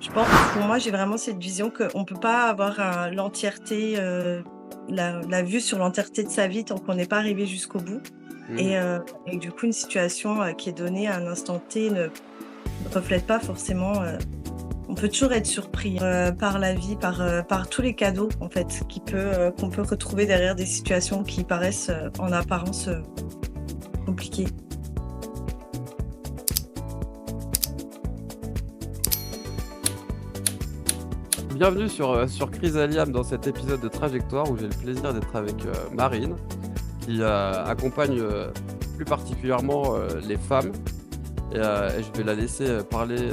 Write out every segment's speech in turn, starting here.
Je pense pour moi, j'ai vraiment cette vision qu'on peut pas avoir l'entièreté, la vue sur l'entièreté de sa vie tant qu'on n'est pas arrivé jusqu'au bout Mmh. et du coup, une situation, qui est donnée à un instant T ne reflète pas forcément, on peut toujours être surpris, par la vie, par tous les cadeaux, en fait, qu'on peut retrouver derrière des situations qui paraissent, en apparence, compliquées. Bienvenue sur Chrysalium dans cet épisode de Trajectoire où j'ai le plaisir d'être avec, Marine qui, accompagne, plus particulièrement, les femmes et je vais la laisser, parler,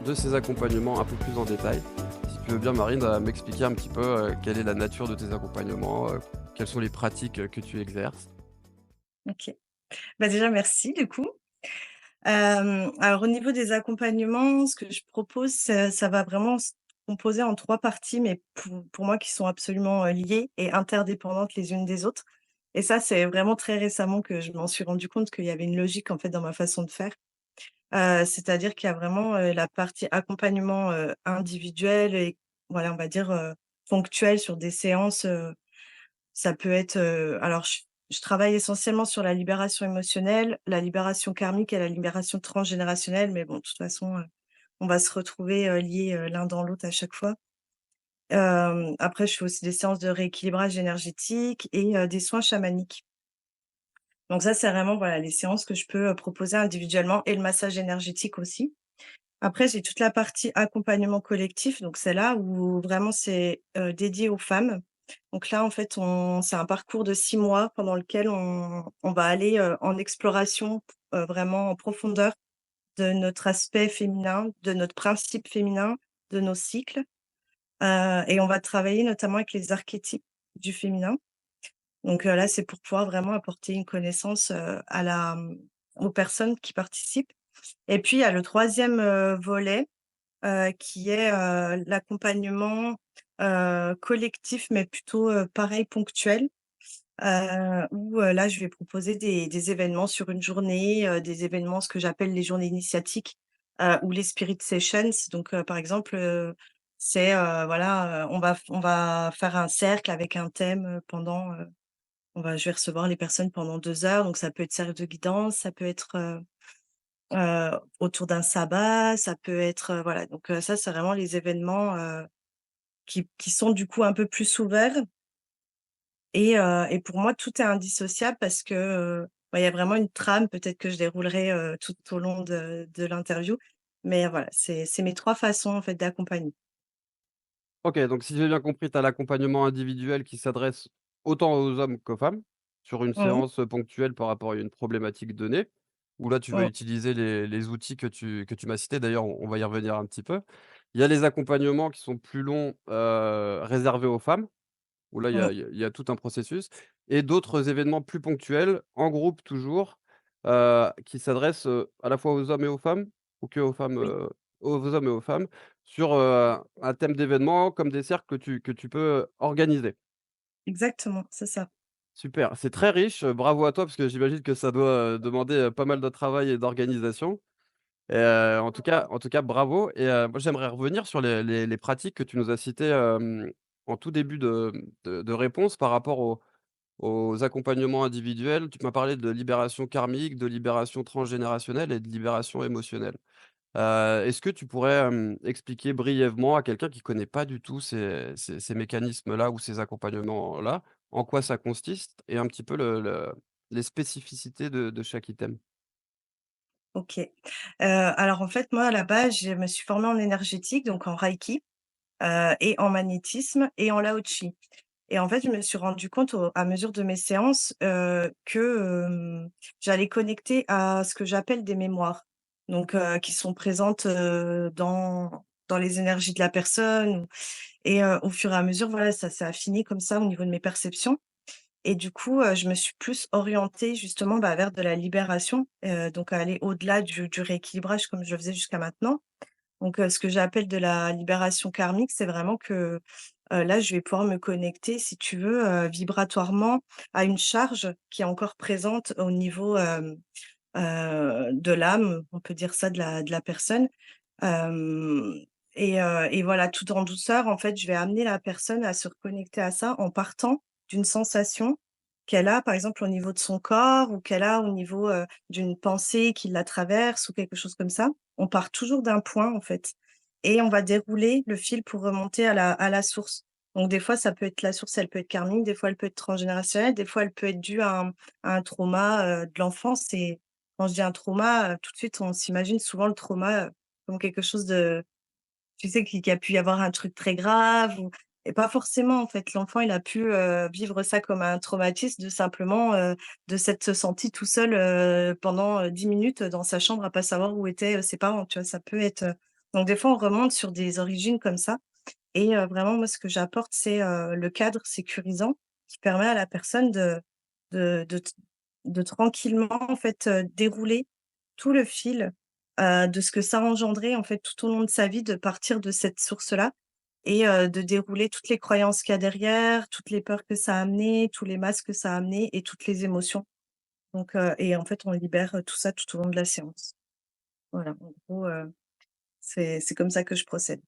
de ses accompagnements un peu plus en détail. Si tu veux bien Marine, m'expliquer un petit peu, quelle est la nature de tes accompagnements, quelles sont les pratiques, que tu exerces? OK. Bah, déjà merci du coup. Alors au niveau des accompagnements, ce que je propose, ça va vraiment se composer en 3 parties, mais pour moi qui sont absolument, liées et interdépendantes les unes des autres. Et ça, c'est vraiment très récemment que je m'en suis rendu compte qu'il y avait une logique en fait dans ma façon de faire. C'est-à-dire qu'il y a vraiment, la partie accompagnement, individuel et voilà, on va dire, ponctuel sur des séances, ça peut être, alors je travaille essentiellement sur la libération émotionnelle, la libération karmique et la libération transgénérationnelle, mais bon, de toute façon, on va se retrouver, liés, l'un dans l'autre à chaque fois. Après je fais aussi des séances de rééquilibrage énergétique et des soins chamaniques. Donc ça, c'est vraiment, voilà, les séances que je peux, proposer individuellement et le massage énergétique aussi. Après, j'ai toute la partie accompagnement collectif, donc c'est là où vraiment c'est, dédié aux femmes. Donc là, en fait, on c'est un parcours de 6 mois pendant lequel on va aller, en exploration, vraiment en profondeur de notre aspect féminin, de notre principe féminin, de nos cycles, et on va travailler notamment avec les archétypes du féminin. Donc, là, c'est pour pouvoir vraiment apporter une connaissance, aux personnes qui participent. Et puis il y a le troisième volet, qui est, l'accompagnement, collectif, mais plutôt, pareil ponctuel, où, là je vais proposer des événements sur une journée, des événements, ce que j'appelle les journées initiatiques, ou les spirit sessions. Donc, par exemple, c'est, voilà, on va faire un cercle avec un thème, je vais recevoir les personnes pendant 2 heures, donc ça peut être cercle de guidance, ça peut être, autour d'un sabbat, ça peut être, voilà, donc ça, c'est vraiment les événements, qui sont du coup un peu plus ouverts et pour moi, tout est indissociable parce que, bah, il y a vraiment une trame, peut-être que je déroulerai, tout au long de l'interview, mais voilà, c'est mes 3 façons, en fait, d'accompagner. OK, donc si j'ai bien compris, tu as l'accompagnement individuel qui s'adresse autant aux hommes qu'aux femmes, sur une Mmh mh. séance, ponctuelle par rapport à une problématique donnée, où là, tu vas Mmh. utiliser les outils que tu m'as cités. D'ailleurs, on va y revenir un petit peu. Il y a les accompagnements qui sont plus longs, réservés aux femmes, où là, Mmh. il y a tout un processus et d'autres événements plus ponctuels, en groupe toujours, qui s'adressent, à la fois aux hommes et aux femmes ou que aux femmes, Oui, aux hommes et aux femmes sur, un thème d'événement comme des cercles que tu peux, organiser. exactement, c'est ça. Super, c'est très riche, bravo à toi parce que j'imagine que ça doit, demander, pas mal de travail et d'organisation et en tout cas bravo et moi j'aimerais revenir sur les pratiques que tu nous as citées, en tout début de réponse par rapport aux accompagnements individuels. Tu m'as parlé de libération karmique, de libération transgénérationnelle et de libération émotionnelle. Est-ce que tu pourrais, expliquer brièvement à quelqu'un qui connaît pas du tout ces mécanismes-là ou ces accompagnements-là, en quoi ça consiste et un petit peu les spécificités de chaque item? OK. Alors en fait, moi, à la base, je me suis formée en énergétique, donc en reiki, et en magnétisme et en lao-chi. Et en fait, je me suis rendu compte à mesure de mes séances, que, j'allais connecter à ce que j'appelle des mémoires. Donc, qui sont présentes, dans les énergies de la personne et au fur et à mesure, voilà, ça s'est affiné comme ça au niveau de mes perceptions et du coup, je me suis plus orientée justement, bah, vers de la libération, donc à aller au-delà du rééquilibrage comme je le faisais jusqu'à maintenant. Donc, ce que j'appelle de la libération karmique, c'est vraiment que, là, je vais pouvoir me connecter, si tu veux, vibratoirement à une charge qui est encore présente au niveau, de l'âme, on peut dire ça, de la personne. Hem et voilà, tout en douceur, en fait, je vais amener la personne à se reconnecter à ça en partant d'une sensation qu'elle a, par exemple, au niveau de son corps ou qu'elle a au niveau, d'une pensée qui la traverse ou quelque chose comme ça. On part toujours d'un point, en fait et on va dérouler le fil pour remonter à la source. Donc des fois, ça peut être la source, elle peut être karmique, des fois, elle peut être transgénérationnelle, des fois, elle peut être due à un trauma, de l'enfance et quand je dis un trauma, tout de suite, on s'imagine souvent le trauma, comme quelque chose de tu sais, qu'il y a pu y avoir un truc très grave ou et pas forcément en fait. L'enfant, il a pu, vivre ça comme un traumatisme de simplement, de s'être senti tout seul, pendant, 10 minutes dans sa chambre à pas savoir où étaient, ses parents, tu vois? Ça peut être, donc des fois, on remonte sur des origines comme ça et vraiment moi, ce que j'apporte, c'est, le cadre sécurisant qui permet à la personne de t de tranquillement en fait, dérouler tout le fil, de ce que ça a engendré en fait tout au long de sa vie, de partir de cette source-là et de dérouler toutes les croyances qu'il y a derrière, toutes les peurs que ça a amenées, tous les masques que ça a amenés et toutes les émotions. Donc et en fait, on libère, tout ça tout au long de la séance. Voilà, en gros, c'est comme ça que je procède.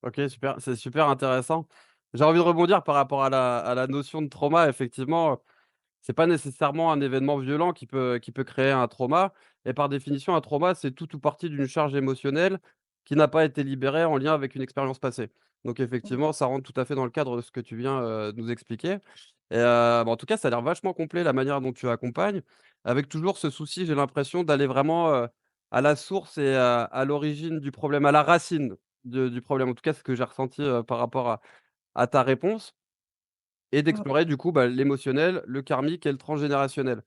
OK, super, c'est super intéressant. J'ai envie de rebondir par rapport à la notion de trauma. Effectivement, c'est pas nécessairement un événement violent qui peut créer un trauma et par définition, un trauma, c'est tout ou partie d'une charge émotionnelle qui n'a pas été libérée en lien avec une expérience passée. Donc Mmh. effectivement, ça rentre tout à fait dans le cadre de ce que tu viens, de nous expliquer et bah, en tout cas, ça a l'air vachement complet la manière dont tu accompagnes, avec toujours ce souci, j'ai l'impression d'aller vraiment, à la source et à l'origine du problème, à la racine de du problème. En tout cas, ce que j'ai ressenti, par rapport à ta réponse. Et Mmh. d'explorer du coup, bah, l'émotionnel, le karmique et le transgénérationnel.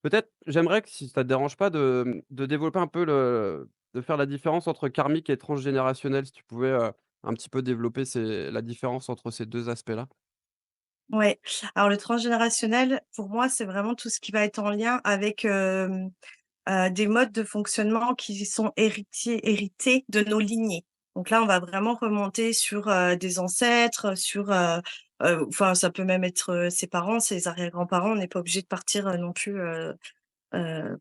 Peut-être, j'aimerais que si ça te dérange pas de développer un peu de faire la différence entre karmique et transgénérationnel, si tu pouvais, un petit peu développer la différence entre ces 2 aspects-là? Ouais. Alors le transgénérationnel, pour moi, c'est vraiment tout ce qui va être en lien avec, des modes de fonctionnement qui sont hérités de nos lignées. Donc là, on va vraiment remonter sur, des ancêtres, sur, enfin, ça peut même être, ses parents, ses arrière-grands-parents. On n'est pas obligé de partir, non plus,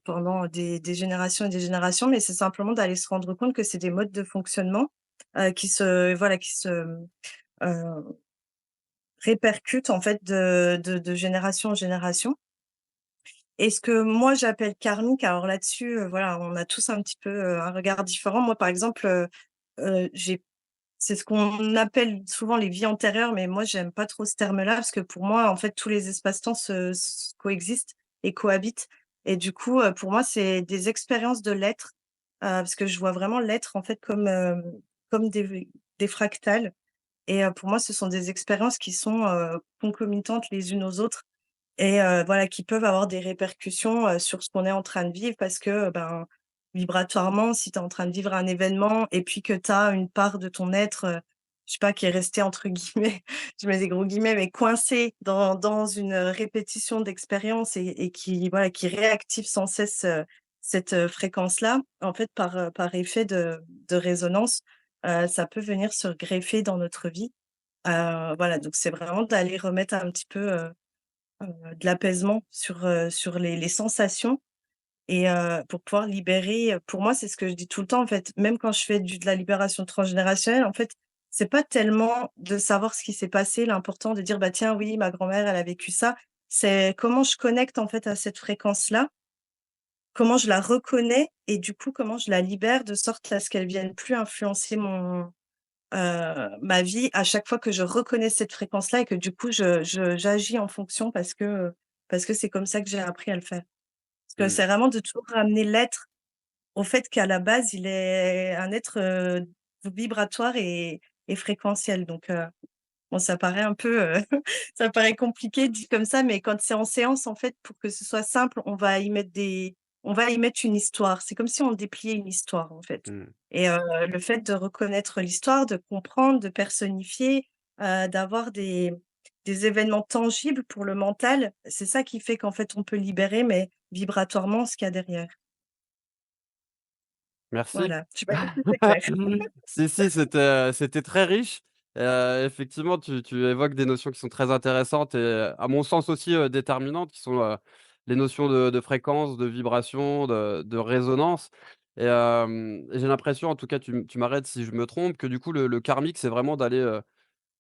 pendant des générations et des générations, mais c'est simplement d'aller se rendre compte que c'est des modes de fonctionnement, qui se voilà, qui se, répercutent en fait de génération en génération et ce que moi j'appelle karmique, alors là-dessus, voilà, on a tous un petit peu, un regard différent. Moi, par exemple, j'ai c'est ce qu'on appelle souvent les vies antérieures, mais moi j'aime pas trop ce terme-là parce que pour moi, en fait, tous les espaces-temps se coexistent et cohabitent et du coup, pour moi, c'est des expériences de l'être, parce que je vois vraiment l'être en fait comme, comme des fractales et pour moi, ce sont des expériences qui sont, concomitantes les unes aux autres et voilà, qui peuvent avoir des répercussions, sur ce qu'on est en train de vivre parce que, ben, vibratoirement, si tu es en train de vivre un événement et puis que tu as une part de ton être, je sais pas, qui est restée entre guillemets, je mets des gros guillemets, mais coincée dans une, répétition d'expériences et qui, voilà, qui réactive sans cesse, cette, fréquence-là, en fait, par effet de résonance, ça peut venir se greffer dans notre vie. Voilà, donc c'est vraiment d'aller remettre un petit peu, de l'apaisement sur les sensations et pour pouvoir libérer, pour moi, c'est ce que je dis tout le temps, en fait. Même quand je fais du de la libération transgénérationnelle, en fait, c'est pas tellement de savoir ce qui s'est passé, l'important de dire: «Bah, tiens, oui, ma grand-mère, elle a vécu ça». C'est comment je connecte, en fait, à cette fréquence-là, comment je la reconnais et du coup, comment je la libère de sorte à ce qu'elle vienne plus influencer ma vie à chaque fois que je reconnais cette fréquence-là et que du coup j'agis en fonction parce que c'est comme ça que j'ai appris à le faire. Parce que Mmh. c'est vraiment de toujours ramener l'être au fait qu'à la base, il est un être, vibratoire et fréquentiel donc bon ça paraît un peu, ça paraît compliqué dit comme ça, mais quand c'est en séance, en fait, pour que ce soit simple, on va y mettre une histoire. C'est comme si on dépliait une histoire, en fait Mmh. et le fait de reconnaître l'histoire, de comprendre, de personnifier, d'avoir des événements tangibles pour le mental, c'est ça qui fait qu'en fait, on peut libérer, mais vibratoirement, ce qu'il y a derrière. Merci. Voilà, je sais pas si c'est clair. Si, si, c'était très riche. Effectivement, tu évoques des notions qui sont très intéressantes et à mon sens aussi, déterminantes, qui sont, les notions de fréquence, de vibration, de résonance et j'ai l'impression, en tout cas, tu m'arrêtes si je me trompe, que du coup le karmique, c'est vraiment d'aller,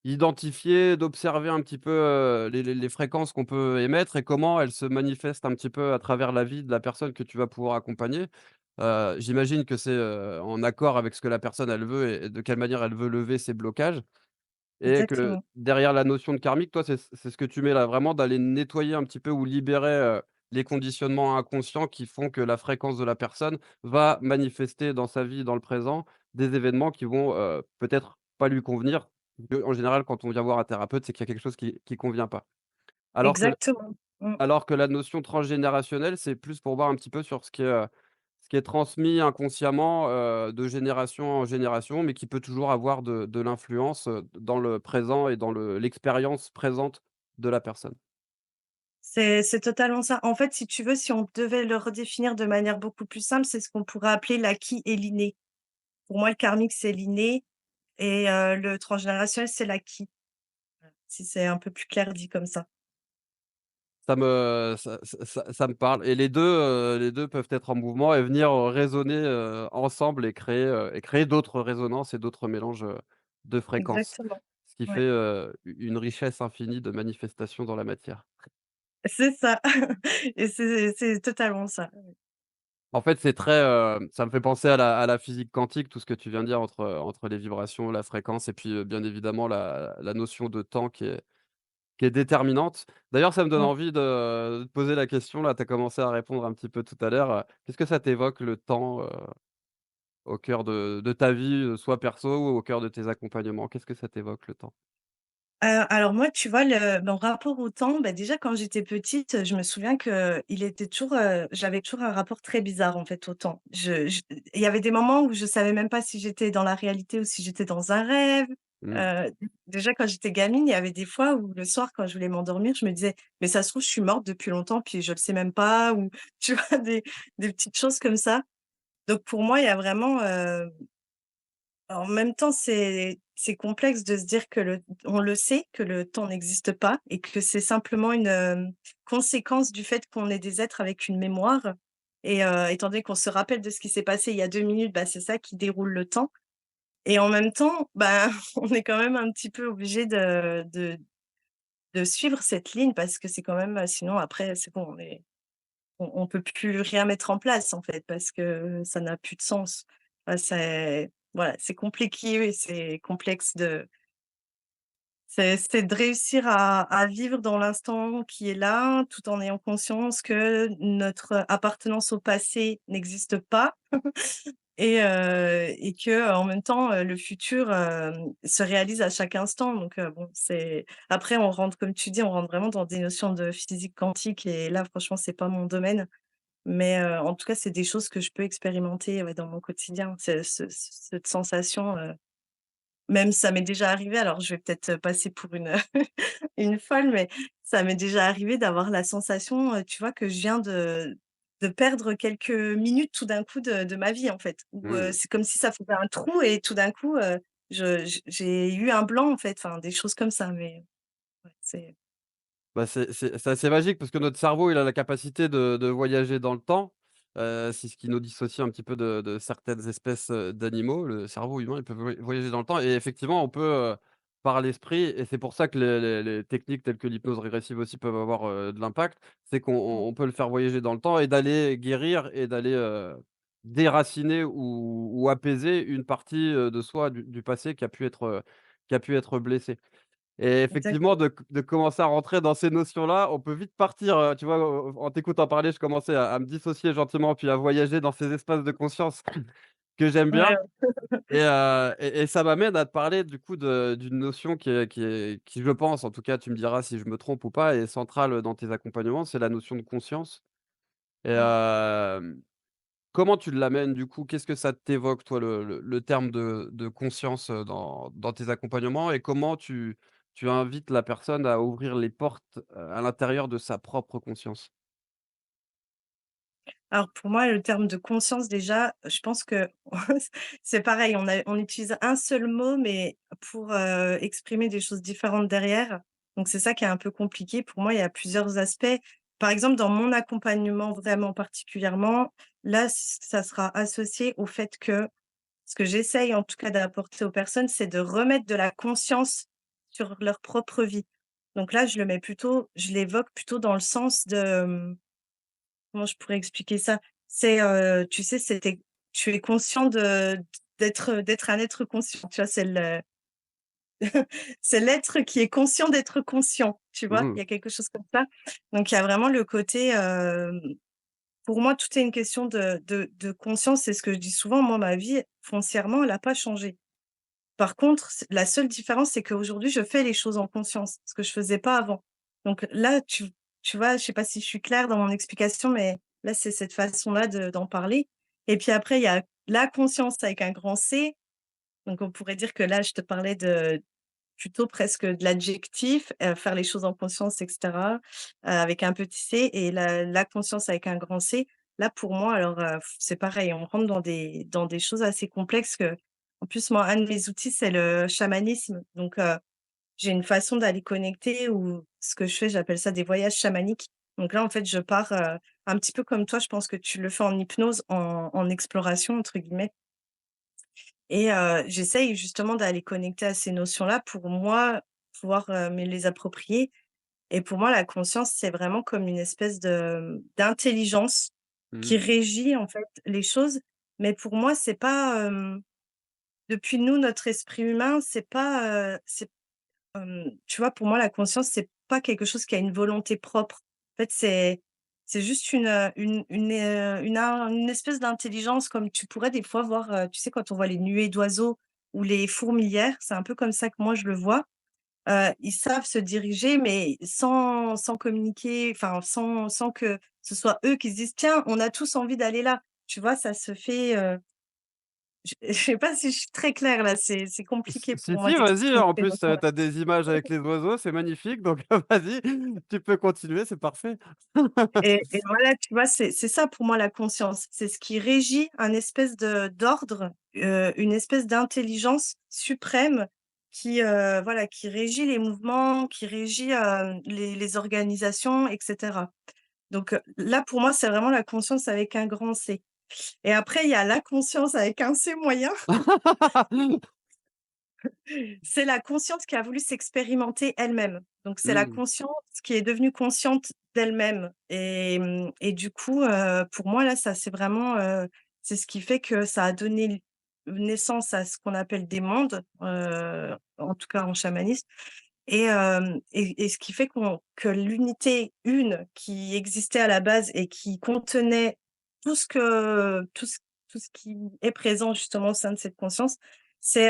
identifier, d'observer un petit peu, les fréquences qu'on peut émettre et comment elles se manifestent un petit peu à travers la vie de la personne que tu vas pouvoir accompagner. J'imagine que c'est, en accord avec ce que la personne elle veut et de quelle manière elle veut lever ses blocages et que Exactement, derrière la notion de karmique, toi, c'est ce que tu mets là, vraiment d'aller nettoyer un petit peu ou libérer, les conditionnements inconscients qui font que la fréquence de la personne va manifester dans sa vie, dans le présent, des événements qui vont, peut-être pas lui convenir. En général, quand on vient voir un thérapeute, c'est qu'il y a quelque chose qui convient pas. Alors que exactement. Mmh. alors que la notion transgénérationnelle, c'est plus pour voir un petit peu sur ce qui est transmis inconsciemment, de génération en génération, mais qui peut toujours avoir de l'influence, dans le présent et dans l'expérience présente de la personne. C'est totalement ça. En fait, si tu veux, si on devait le redéfinir de manière beaucoup plus simple, c'est ce qu'on pourrait appeler l'acquis et l'inné. Pour moi, le karmique, c'est l'inné et le transgénérationnel, c'est l'acquis. Si c'est un peu plus clair dit comme ça. Ça me parle et les 2 peuvent être en mouvement et venir, résonner, ensemble et créer d'autres résonances et d'autres mélanges, de fréquences. Exactement. Ce qui fait, Ouais, une richesse infinie de manifestations dans la matière. c'est ça et c'est totalement ça. En fait, c'est très, ça me fait penser à la physique quantique, tout ce que tu viens de dire entre les vibrations, la fréquence et puis, bien évidemment la notion de temps qui est déterminante. D'ailleurs, ça me donne Mmh. envie de te poser la question là, tu as commencé à répondre un petit peu tout à l'heure, qu'est-ce que ça t'évoque le temps, au cœur de ta vie, soit perso ou au cœur de tes accompagnements? Qu'est-ce que ça t'évoque le temps? Alors moi, tu vois, mon rapport au temps, bah, déjà quand j'étais petite, je me souviens qu'il était toujours, j'avais toujours un rapport très bizarre, en fait, au temps. Il y avait des moments où je savais même pas si j'étais dans la réalité ou si j'étais dans un rêve. Mmh. Heu, Déjà quand j'étais gamine, il y avait des fois où le soir, quand je voulais m'endormir, je me disais: «Mais ça se trouve, je suis morte depuis longtemps, puis je le sais même pas» ou tu vois, des petites choses comme ça. Donc pour moi, il y a vraiment, en même temps, c'est complexe de se dire que on le sait, que le temps n'existe pas et que c'est simplement une, conséquence du fait qu'on est des êtres avec une mémoire et étant donné qu'on se rappelle de ce qui s'est passé il y a 2 minutes, bah, c'est ça qui déroule le temps et en même temps, bah, on est quand même un petit peu obligé de suivre cette ligne parce que c'est quand même, sinon après c'est bon, on peut plus rien mettre en place en fait parce que ça n'a plus de sens. C'est voilà, c'est compliqué, c'est complexe c'est de réussir à vivre dans l'instant qui est là, tout en ayant conscience que notre appartenance au passé n'existe pas et que en même temps, le futur, se réalise à chaque instant donc bon, c'est après on rentre comme tu dis, on rentre vraiment dans des notions de physique quantique et là franchement c'est pas mon domaine. Mais en tout cas, c'est des choses que je peux expérimenter, ouais, dans mon quotidien. C'est cette sensation, même ça m'est déjà arrivé, alors je vais peut-être, passer pour une, une folle, mais ça m'est déjà arrivé d'avoir la sensation, tu vois, que je viens de perdre quelques minutes tout d'un coup de ma vie, en fait. Où, Mmh. c'est comme si ça faisait un trou et tout d'un coup, j'ai eu un blanc, en fait, enfin des choses comme ça, mais ouais, c'est Bah, c'est assez magique parce que notre cerveau, il a la capacité de voyager dans le temps. C'est ce qui nous dissocie un petit peu de certaines espèces, d'animaux. Le cerveau humain, il peut voyager dans le temps et effectivement, on peut, par l'esprit et c'est pour ça que les techniques telles que l'hypnose régressive aussi peuvent avoir, de l'impact. C'est qu'on mmh, on peut le faire voyager dans le temps et d'aller guérir et d'aller, déraciner ou apaiser une partie, de soi du passé qui a pu être blessée. Et effectivement, exactement. de commencer à rentrer dans ces notions-là, on peut vite partir, tu vois? En t'écoutant parler, je commençais à me dissocier gentiment, puis à voyager dans ces espaces de conscience que j'aime Ouais, bien et ça m'amène à te parler du coup d'une notion qui je pense, en tout cas, tu me diras si je me trompe ou pas, est centrale dans tes accompagnements, c'est la notion de conscience et mmh. comment tu l'amènes du coup? Qu'est-ce que ça t'évoque toi le terme de conscience, dans tes accompagnements et comment tu invites la personne à ouvrir les portes, à l'intérieur de sa propre conscience? Alors pour moi, le terme de conscience déjà, je pense que c'est pareil, on utilise un seul mot, mais pour, exprimer des choses différentes derrière. Donc c'est ça qui est un peu compliqué. Pour moi, il y a plusieurs aspects. par exemple, dans mon accompagnement vraiment particulièrement, là, ça sera associé au fait que ce que j'essaye en tout cas d'apporter aux personnes, c'est de remettre de la conscience sur leur propre vie. Donc là, je l'évoque plutôt dans le sens de, comment je pourrais expliquer ça? C'est, tu sais, tu es conscient d'être un être conscient, tu vois? C'est l'être qui est conscient d'être conscient, tu vois? Mmh. Il y a quelque chose comme ça. Donc il y a vraiment le côté, pour moi, tout est une question de conscience. C'est ce que je dis souvent. Moi, ma vie, foncièrement, elle a pas changé. Par contre, la seule différence, c'est qu'aujourd'hui, je fais les choses en conscience, ce que je faisais pas avant. Donc là, tu vois, je sais pas si je suis claire dans mon explication, mais là, c'est cette façon-là d'en parler. Et puis après, il y a la conscience avec un grand C. Donc on pourrait dire que là, je te parlais de plutôt presque de l'adjectif, faire les choses en conscience et cetera, avec un petit c, et la conscience avec un grand C. Là, pour moi, alors, c'est pareil, on rentre dans des choses assez complexes. Que En plus, moi, un de mes outils, c'est le chamanisme. Donc, j'ai une façon d'aller connecter, ou ce que je fais, j'appelle ça des voyages chamaniques. Donc là, en fait, je pars, un petit peu comme toi, je pense que tu le fais en hypnose, en «exploration» entre guillemets. Et j'essaye justement d'aller connecter à ces notions-là pour moi, pouvoir, me les approprier. Et pour moi, la conscience, c'est vraiment comme une espèce d'intelligence qui Mmh. régit, en fait, les choses. Mais pour moi, c'est pas, depuis nous, notre esprit humain, c'est pas, tu vois, pour moi, la conscience, c'est pas quelque chose qui a une volonté propre. En fait, c'est juste une espèce d'intelligence, comme tu pourrais des fois voir, tu sais, quand on voit les nuées d'oiseaux ou les fourmilières, c'est un peu comme ça que moi je le vois. Ils savent se diriger, mais sans communiquer, enfin, sans que ce soit eux qui se disent: «Tiens, on a tous envie d'aller là». Tu vois? Ça se fait, je sais pas si je suis très claire là, c'est compliqué Si, pour moi si, vas-y, d'exprimer en ces plus, tu notions-là. as des images avec les oiseaux, c'est magnifique, donc vas-y, tu peux continuer, c'est parfait. Et voilà, tu vois, c'est ça pour moi la conscience. C'est ce qui régit un espèce d'ordre, une espèce d'intelligence suprême qui, voilà, qui régit les mouvements, qui régit, les organisations et cetera. Donc, là, pour moi, c'est vraiment la conscience avec un grand C. Et après, il y a la conscience avec un C moyen. C'est la conscience qui a voulu s'expérimenter elle-même. Donc c'est la Mmh. conscience qui est devenue consciente d'elle-même. Et et du coup, pour moi là, ça c'est vraiment, c'est ce qui fait que ça a donné naissance à ce qu'on appelle des mondes, en tout cas en chamanisme. Et et ce qui fait que l'unité une qui existait à la base et qui contenait tout ce que tout ce qui est présent justement au sein de cette conscience, c'est,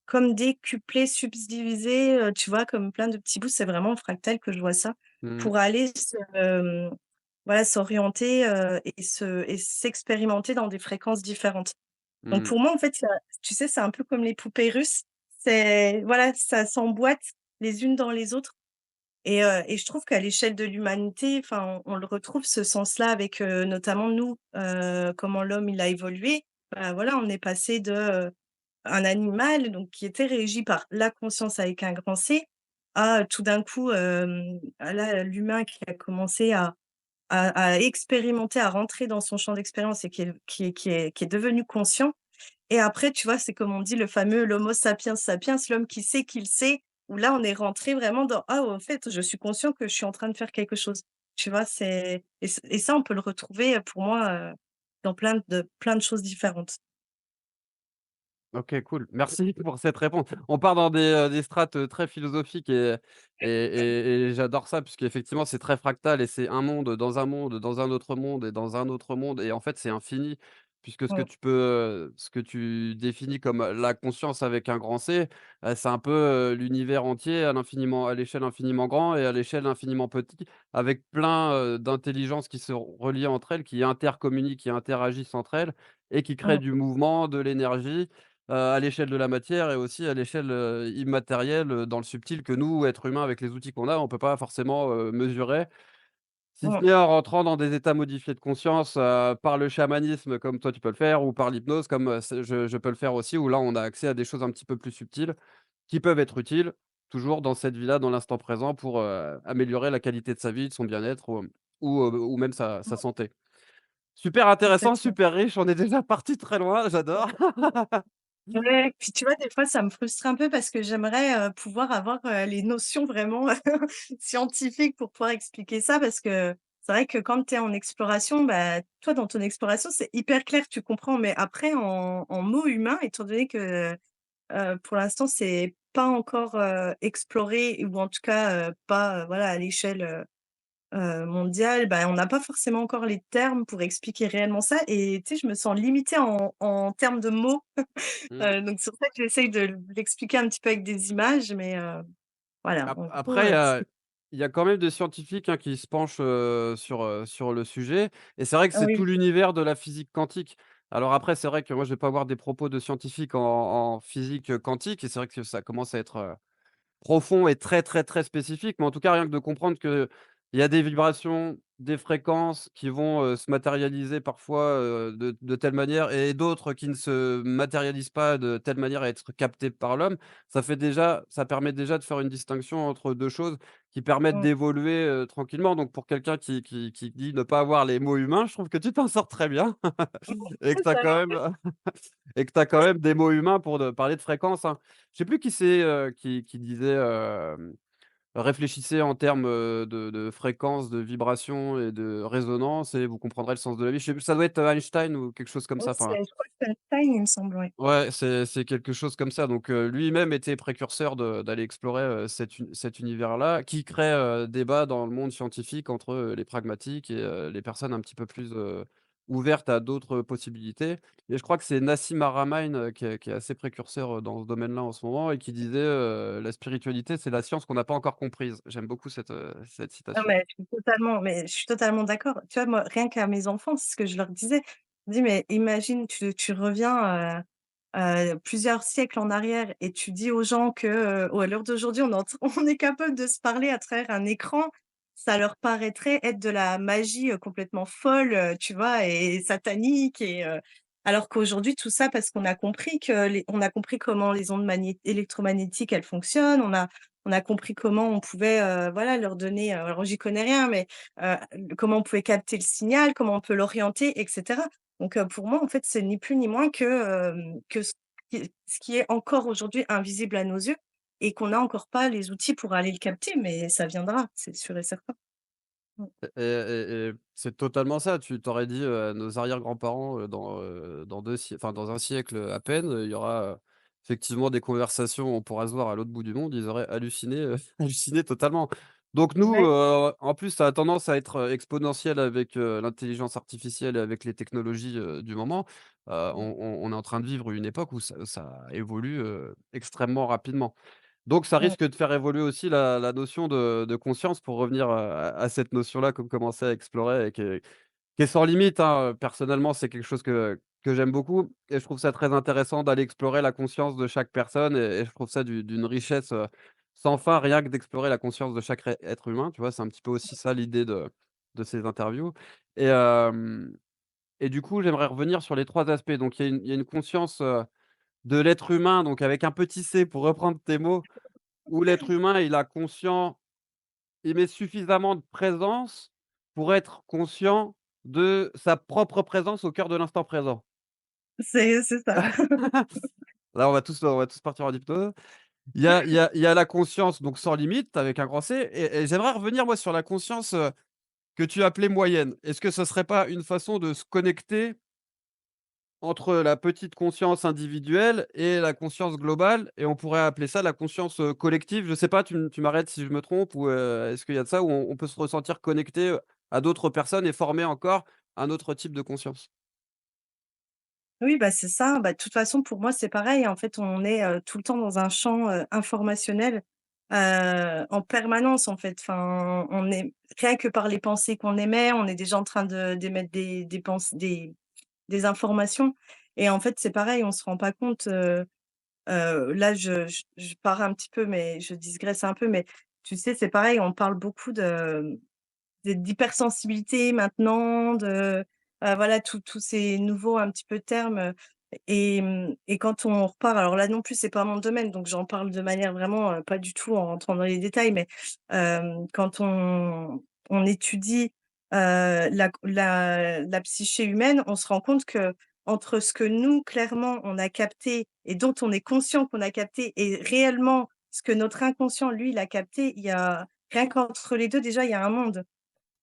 comme décuplé, subdivisé, tu vois? Comme plein de petits bouts. C'est vraiment en fractal que je vois ça, Mmh. pour aller voilà, s'orienter, et s'expérimenter dans des fréquences différentes. Donc Mmh. pour moi, en fait, tu sais, c'est un peu comme les poupées russes. C'est Voilà, ça s'emboîte les unes dans les autres. Et je trouve qu'à l'échelle de l'humanité, enfin, on le retrouve ce sens-là avec, notamment nous, comment l'homme il a évolué. Bah, voilà, on est passé de, un animal donc qui était régi par la conscience avec un grand C, à tout d'un coup, à l'humain qui a commencé à expérimenter, à rentrer dans son champ d'expérience, et qui est devenu conscient. Et après, tu vois, c'est comme on dit le fameux l'homo sapiens sapiens, l'homme qui sait qu'il sait, où là, on est rentré vraiment dans: «Ah, au fait, je suis conscient que je suis en train de faire quelque chose». Tu vois? Et ça, on peut le retrouver, pour moi, dans plein de choses différentes. OK, cool. Merci pour cette réponse. On part dans des strates, très philosophiques et j'adore ça puisqu'effectivement, c'est très fractal et c'est un monde, dans un monde, dans un autre monde et dans un autre monde et en fait, c'est infini puisque Mmh, ce que tu définis comme, la conscience avec un grand C, c'est un peu, l'univers entier à l'échelle infiniment grand et à l'échelle infiniment petit avec plein, d'intelligences qui se relient entre elles, qui intercommuniquent, qui interagissent entre elles et qui créent mmh, du mouvement, de l'énergie. À l'échelle de la matière et aussi à l'échelle, immatérielle, dans le subtil que nous, êtres humains, avec les outils qu'on a, on peut pas forcément, mesurer. Si ce mmh, n'est en rentrant dans des états modifiés de conscience, par le chamanisme comme toi tu peux le faire ou par l'hypnose comme, c'est je peux le faire aussi, où là on a accès à des choses un petit peu plus subtiles, qui peuvent être utiles, toujours dans cette vie-là, dans l'instant présent pour, améliorer la qualité de sa vie, de son bien-être ou même sa santé. Super intéressant, Exactement. super riche, on est déjà parti très loin, j'adore. Ouais, puis tu vois, des fois, ça me frustre un peu parce que j'aimerais, pouvoir avoir, les notions vraiment scientifiques pour pouvoir expliquer ça. Parce que c'est vrai que quand tu es en exploration, bah, toi, dans ton exploration, c'est hyper clair, tu comprends. Mais après en mots humains, étant donné que, pour l'instant, c'est pas encore, exploré ou en tout cas, pas, voilà, à l'échelle, mondiale, bah, on n'a pas forcément encore les termes pour expliquer réellement ça. Et tu sais, je me sens limitée en termes de mots. Mmh. Donc c'est pour ça que j'essaye de l'expliquer un petit peu avec des images, mais voilà, en gros, Après, c'est il y a quand même des scientifiques, hein, qui se penchent, sur le sujet et c'est vrai que c'est tout oui, l'univers de la physique quantique. Alors après, c'est vrai que moi, je vais pas avoir des propos de scientifiques en physique, quantique et c'est vrai que ça commence à être profond et très, très, très spécifique, mais en tout cas, rien que de comprendre qu'il y a des vibrations, des fréquences qui vont, se matérialiser parfois, de telle manière et d'autres qui ne se matérialisent pas de telle manière à être captées par l'homme. Ça permet déjà de faire une distinction entre 2 choses qui permettent mmh. d'évoluer, tranquillement. Donc pour quelqu'un qui dit ne pas avoir les mots humains, je trouve que tu t'en sors très bien et que tu as Ça quand va. même et que tu as quand même des mots humains pour de parler de fréquences, hein. Je sais plus qui c'est, qui disait, réfléchissez en termes, de fréquences, de vibrations et de résonance et vous comprendrez le sens de la vie. Je sais plus, ça doit être Einstein ou quelque chose comme Oui, ça, c'est enfin, je crois que c'est Einstein, il me semble, ouais. ouais, c'est quelque chose comme ça. Donc, lui-même était précurseur d'aller explorer, cet univers-là qui crée, débat dans le monde scientifique entre, les pragmatiques et les personnes un petit peu plus, ouvertes à d'autres possibilités et je crois que c'est Nassim Haramein, qui est assez précurseur, dans ce domaine-là en ce moment et qui disait, «La spiritualité, c'est la science qu'on n'a pas encore comprise». J'aime beaucoup cette Non, citation. mais je suis totalement d'accord. Tu vois, moi, rien qu'à mes enfants, c'est ce que je leur disais. Je dis: «Mais imagine, tu reviens, plusieurs siècles en arrière et tu dis aux gens que, à l'heure d'aujourd'hui, on est capable de se parler à travers un écran». Ça leur paraîtrait être de la magie, complètement folle, tu vois? Et satanique alors qu'aujourd'hui tout ça parce qu'on a compris on a compris comment les ondes électromagnétiques, elles fonctionnent. On a compris comment on pouvait, voilà, leur donner, alors j'y connais rien, mais, heu, comment on pouvait capter le signal, comment on peut l'orienter et cetera. Donc, pour moi, en fait, c'est ni plus ni moins que ce qui est encore aujourd'hui invisible à nos yeux et qu'on n'a encore pas les outils pour aller le capter, mais ça viendra, c'est sûr et certain. Mmh. Et c'est totalement ça. Tu t'aurais dit, à nos arrière-grands-parents, dans 2 siè enfin, dans un siècle, à peine, il y aura, effectivement des conversations, on pourra se voir à l'autre bout du monde, ils auraient halluciné, halluciné totalement. Donc nous, Ouais, en plus, ça a tendance à être, exponentiel avec, l'intelligence artificielle et avec les technologies, du moment. On est en train de vivre une époque où ça évolue, extrêmement rapidement. Donc ça mmh, risque de faire évoluer aussi la notion de conscience pour revenir, à cette notion-là qu'on commençait à explorer et qui est sans limite, hein, personnellement, c'est quelque chose que j'aime beaucoup et je trouve ça très intéressant d'aller explorer la conscience de chaque personne et je trouve ça d'une richesse, sans fin, rien que d'explorer la conscience de chaque être humain, tu vois? C'est un petit peu aussi ça l'idée de ces interviews et et du coup, j'aimerais revenir sur les 3 aspects. Donc il y a une conscience, de l'être humain, donc avec un petit c pour reprendre tes mots, où l'être humain, il met suffisamment de présence pour être conscient de sa propre présence au cœur de l'instant présent. c'est ça. Là, on va tous partir en hypnose. Il y a la conscience, donc sans limite, avec un grand C et j'aimerais revenir, moi, sur la conscience, que tu appelais moyenne. Est-ce que ce serait pas une façon de se connecter entre la petite conscience individuelle et la conscience globale et on pourrait appeler ça la conscience, collective. Je sais pas, tu m'arrêtes si je me trompe ou, est-ce qu'il y a de ça où on peut se ressentir connecté, à d'autres personnes et former encore un autre type de conscience? Oui, bah, c'est ça. Bah, de toute façon, pour moi, c'est pareil. En fait, on est, tout le temps dans un champ, informationnel, en permanence, en fait. Enfin, on est rien que par les pensées qu'on émet, on est déjà en train d'émettre des informations et en fait, c'est pareil, on se rend pas compte, là, je pars un petit peu, mais je digresse un peu, mais tu sais, c'est pareil, on parle beaucoup d'hypersensibilité maintenant, voilà, tous ces nouveaux un petit peu termes, et quand on repart alors là non plus, c'est pas mon domaine, donc j'en parle de manière vraiment, pas du tout en rentrant dans les détails, mais quand on étudie, la psyché humaine, on se rend compte que entre ce que nous, clairement, on a capté et dont on est conscient qu'on a capté et réellement ce que notre inconscient, lui, il a capté, il y a rien qu'entre les 2 déjà, il y a un monde.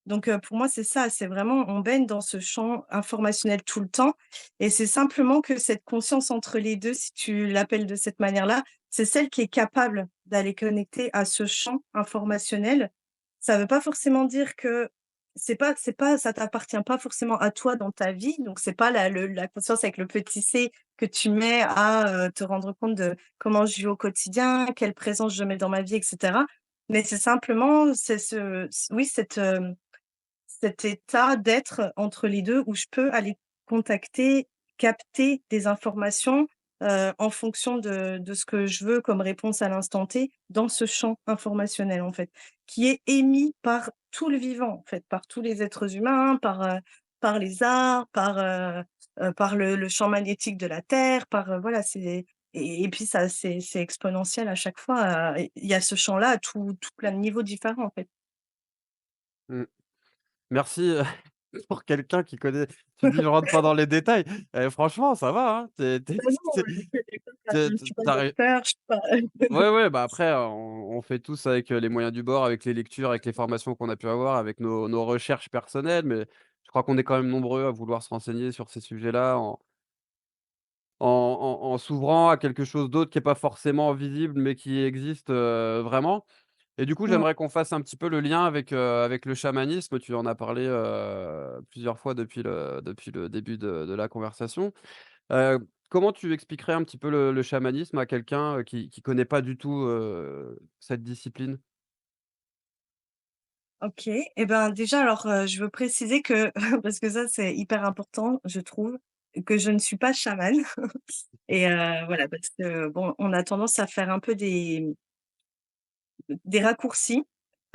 Donc pour moi, c'est ça, c'est vraiment on baigne dans ce champ informationnel tout le temps et c'est simplement que cette conscience entre les 2, si tu l'appelles de cette manière-là, c'est celle qui est capable d'aller connecter à ce champ informationnel. Ça ne veut pas forcément dire que c'est pas ça t'appartient pas forcément à toi dans ta vie, donc c'est pas la conscience avec le petit c que tu mets à, te rendre compte de comment je vis au quotidien, quelle présence je mets dans ma vie et cetera. Mais c'est simplement c'est oui, cet état d'être entre les 2 où je peux aller contacter, capter des informations, en fonction de ce que je veux comme réponse à l'instant T, dans ce champ informationnel, en fait, qui est émis par tout le vivant, en fait, par tous les êtres humains, par les arbres, par le champ magnétique de la Terre, voilà, c'est et puis ça, c'est exponentiel à chaque fois, il y a ce champ-là à tout plein de niveaux différents, en fait. Mmh. Merci, pour quelqu'un qui connaît. Tu dis: «Je rentre pas dans les détails». Franchement, ça va, hein. Tu Bah non, es je suis pas tu docteur, je suis pas ouais, ouais, bah, après, on fait tous avec, les moyens du bord, avec les lectures, avec les formations qu'on a pu avoir, avec nos recherches personnelles, mais je crois qu'on est quand même nombreux à vouloir se renseigner sur ces sujets-là en s'ouvrant à quelque chose d'autre qui est pas forcément visible, mais qui existe, vraiment. Et du coup, mmh, j'aimerais qu'on fasse un petit peu le lien avec le chamanisme. Tu en as parlé, plusieurs fois depuis le début de la conversation. Comment tu expliquerais un petit peu le chamanisme à quelqu'un, qui connaît pas du tout, cette discipline? OK et ben, déjà alors, je veux préciser que parce que ça, c'est hyper important, je trouve, que je ne suis pas chamane et voilà, parce que bon, on a tendance à faire un peu des raccourcis,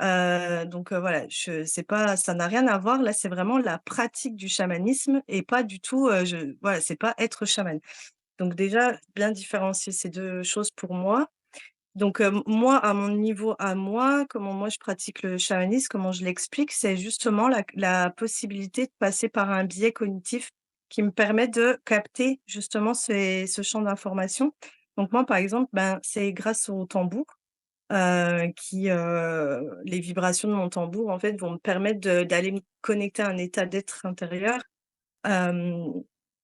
donc voilà, je c'est pas ça n'a rien à voir. Là, c'est vraiment la pratique du chamanisme et pas du tout, je voilà, c'est pas être chamane. Donc déjà, bien différencier ces 2 choses pour moi. Donc, moi, à mon niveau à moi, comment moi je pratique le chamanisme, comment je l'explique, c'est justement la possibilité de passer par un biais cognitif qui me permet de capter justement ce champ d'information. Donc moi, par exemple, ben, c'est grâce au tambour, les vibrations de mon tambour, en fait, vont me permettre d'aller me connecter à un état d'être intérieur. Hem,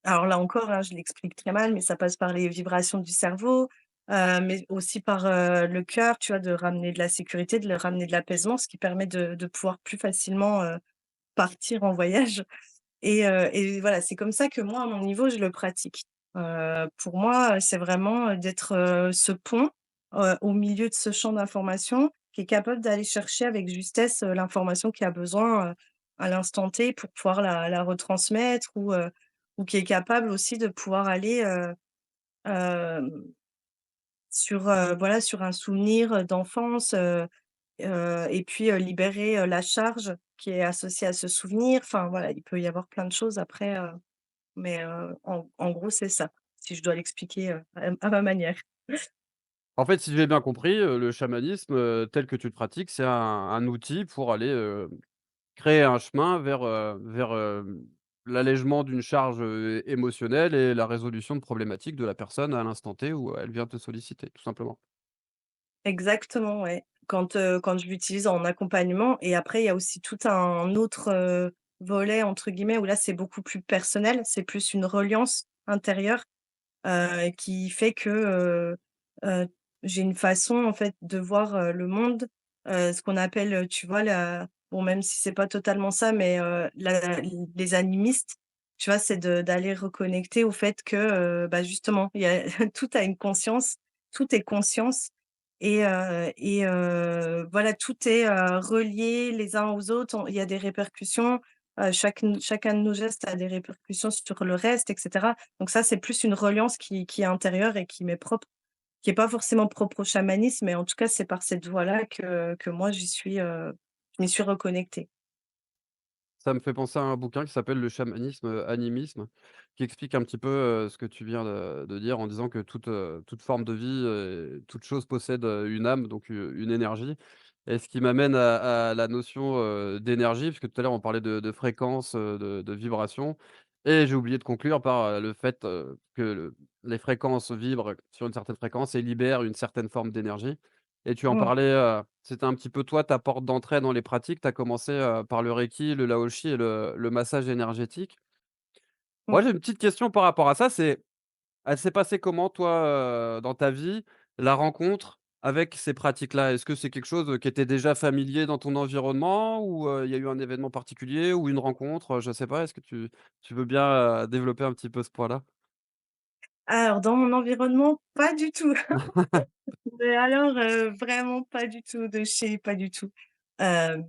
alors là encore, hein, je l'explique très mal, mais ça passe par les vibrations du cerveau, mais aussi par, le cœur, tu vois? De ramener de la sécurité, de le ramener de l'apaisement, ce qui permet de pouvoir plus facilement, partir en voyage et voilà, c'est comme ça que moi, à mon niveau, je le pratique. Pour moi, c'est vraiment, d'être, ce pont, au milieu de ce champ d'information qui est capable d'aller chercher avec justesse, l'information qui a besoin, à l'instant T pour pouvoir la retransmettre ou qui est capable aussi de pouvoir aller, hem, sur, voilà, sur un souvenir, d'enfance, et puis, libérer, la charge qui est associée à ce souvenir. Enfin voilà, il peut y avoir plein de choses après, mais, en gros, c'est ça, si je dois l'expliquer, à ma manière. En fait, si j'ai bien compris, le chamanisme, tel que tu le pratiques, c'est un outil pour aller, créer un chemin vers l'allègement d'une charge, émotionnelle et la résolution de problématiques de la personne à l'instant T où elle vient te solliciter, tout simplement. Exactement, ouais. Quand je l'utilise en accompagnement et après il y a aussi tout un autre, volet entre guillemets où là c'est beaucoup plus personnel, c'est plus une reliance intérieure, qui fait que, heu, j'ai une façon en fait de voir, le monde, ce qu'on appelle, tu vois la bon même si c'est pas totalement ça, mais, les animistes, tu vois? C'est d'aller reconnecter au fait que, bah, justement il y a tout a une conscience, tout est conscience et voilà tout est, relié les uns aux autres. Il y a des répercussions, chacun de nos gestes a des répercussions sur le reste et cetera. Donc ça, c'est plus une reliance qui est intérieure et qui m'est propre, qui est pas forcément propre au chamanisme, mais en tout cas, c'est par cette voie-là que moi je m'y suis reconnectée. Ça me fait penser à un bouquin qui s'appelle «Le chamanisme, animisme», qui explique un petit peu, ce que tu viens de dire en disant que toute forme de vie, toute chose possède, une âme, donc une énergie et ce qui m'amène à la notion, d'énergie, puisque tout à l'heure on parlait de fréquence, de vibration, et j'ai oublié de conclure par, le fait, que les fréquences vibrent sur une certaine fréquence et libèrent une certaine forme d'énergie, et tu en Mmh, parlais, c'était un petit peu toi ta porte d'entrée dans les pratiques. Tu as commencé, par le reiki, le laoshi et le massage énergétique. Moi, mmh. j'ai une petite question par rapport à ça, c'est elle s'est passée comment toi, dans ta vie, la rencontre avec ces pratiques-là? Est-ce que c'est quelque chose, qui était déjà familier dans ton environnement ou, il y a eu un événement particulier ou une rencontre, je sais pas, est-ce que tu veux bien, développer un petit peu ce point-là? Alors dans mon environnement, pas du tout. Mais alors, vraiment pas du tout, de chez pas du tout. Hem,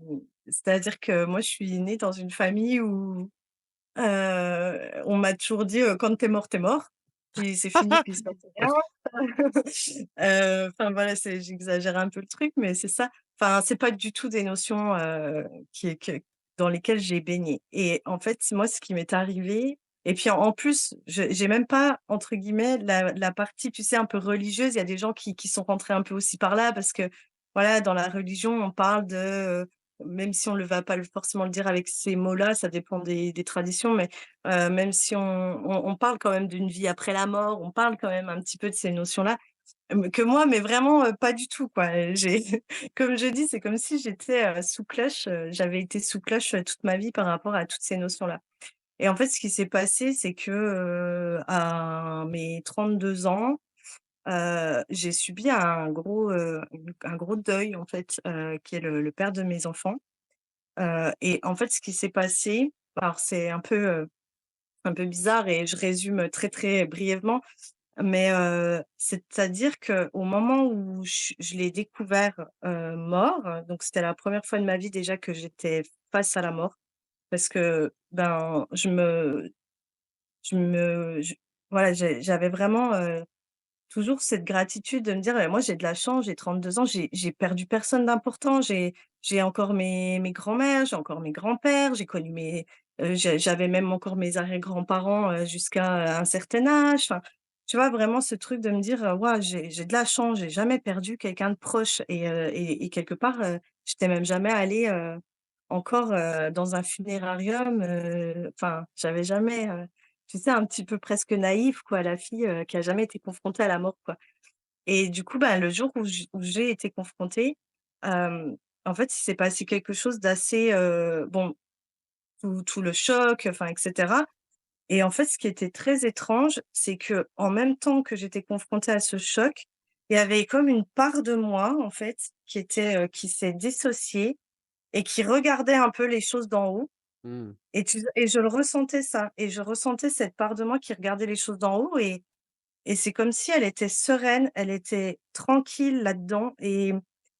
C'est-à-dire que moi, je suis née dans une famille où, on m'a toujours dit: «Quand tu es mort, tu es mort, puis c'est fini, puis il se passe rien». OK. Enfin voilà, j'exagère un peu le truc, mais c'est ça. Enfin, c'est pas du tout des notions, que dans lesquelles j'ai baigné et en fait, moi, ce qui m'est arrivé et puis en plus, j'ai même pas entre guillemets la partie, tu sais, un peu religieuse. Il y a des gens qui sont rentrés un peu aussi par là parce que, voilà, dans la religion, on parle de, même si on ne va pas forcément le dire avec ces mots-là, ça dépend des traditions, mais même si on parle quand même d'une vie après la mort, on parle quand même un petit peu de ces notions-là, que moi, mais vraiment, pas du tout, quoi. J'ai comme je dis, c'est comme si j'étais, sous cloche, j'avais été sous cloche, toute ma vie par rapport à toutes ces notions-là et en fait, ce qui s'est passé, c'est que, à mes 32 ans, j'ai subi un gros deuil, en fait, qui est le père de mes enfants, et en fait, ce qui s'est passé, alors c'est un peu bizarre et je résume très, très brièvement, mais c'est-à-dire qu'au moment où je l'ai découvert, mort, donc c'était la première fois de ma vie déjà que j'étais face à la mort parce que, ben, je me je voilà, j'avais vraiment, toujours cette gratitude de me dire: «Moi j'ai de la chance, j'ai 32 ans, j'ai perdu personne d'important, j'ai encore mes grands-mères, j'ai encore mes grands-pères, j'ai connu j'avais même encore mes arrière-grands-parents, jusqu'à un certain âge». Enfin, tu vois? Vraiment ce truc de me dire: «Waouh, j'ai de la chance, j'ai jamais perdu quelqu'un de proche» et quelque part, j'étais même jamais allée, encore, dans un funérarium, enfin, j'avais jamais, tu sais, un petit peu presque naïf quoi, la fille, qui a jamais été confrontée à la mort, quoi et du coup, bah, le jour où j'ai été confrontée, hem, en fait, il s'est passé quelque chose d'assez, bon, tout le choc, enfin et cetera et en fait, ce qui était très étrange, c'est que en même temps que j'étais confrontée à ce choc, il y avait comme une part de moi, en fait, qui s'est dissociée et qui regardait un peu les choses d'en haut Mmh. et je le ressentais ça et je ressentais cette part de moi qui regardait les choses d'en haut et c'est comme si elle était sereine, elle était tranquille là-dedans et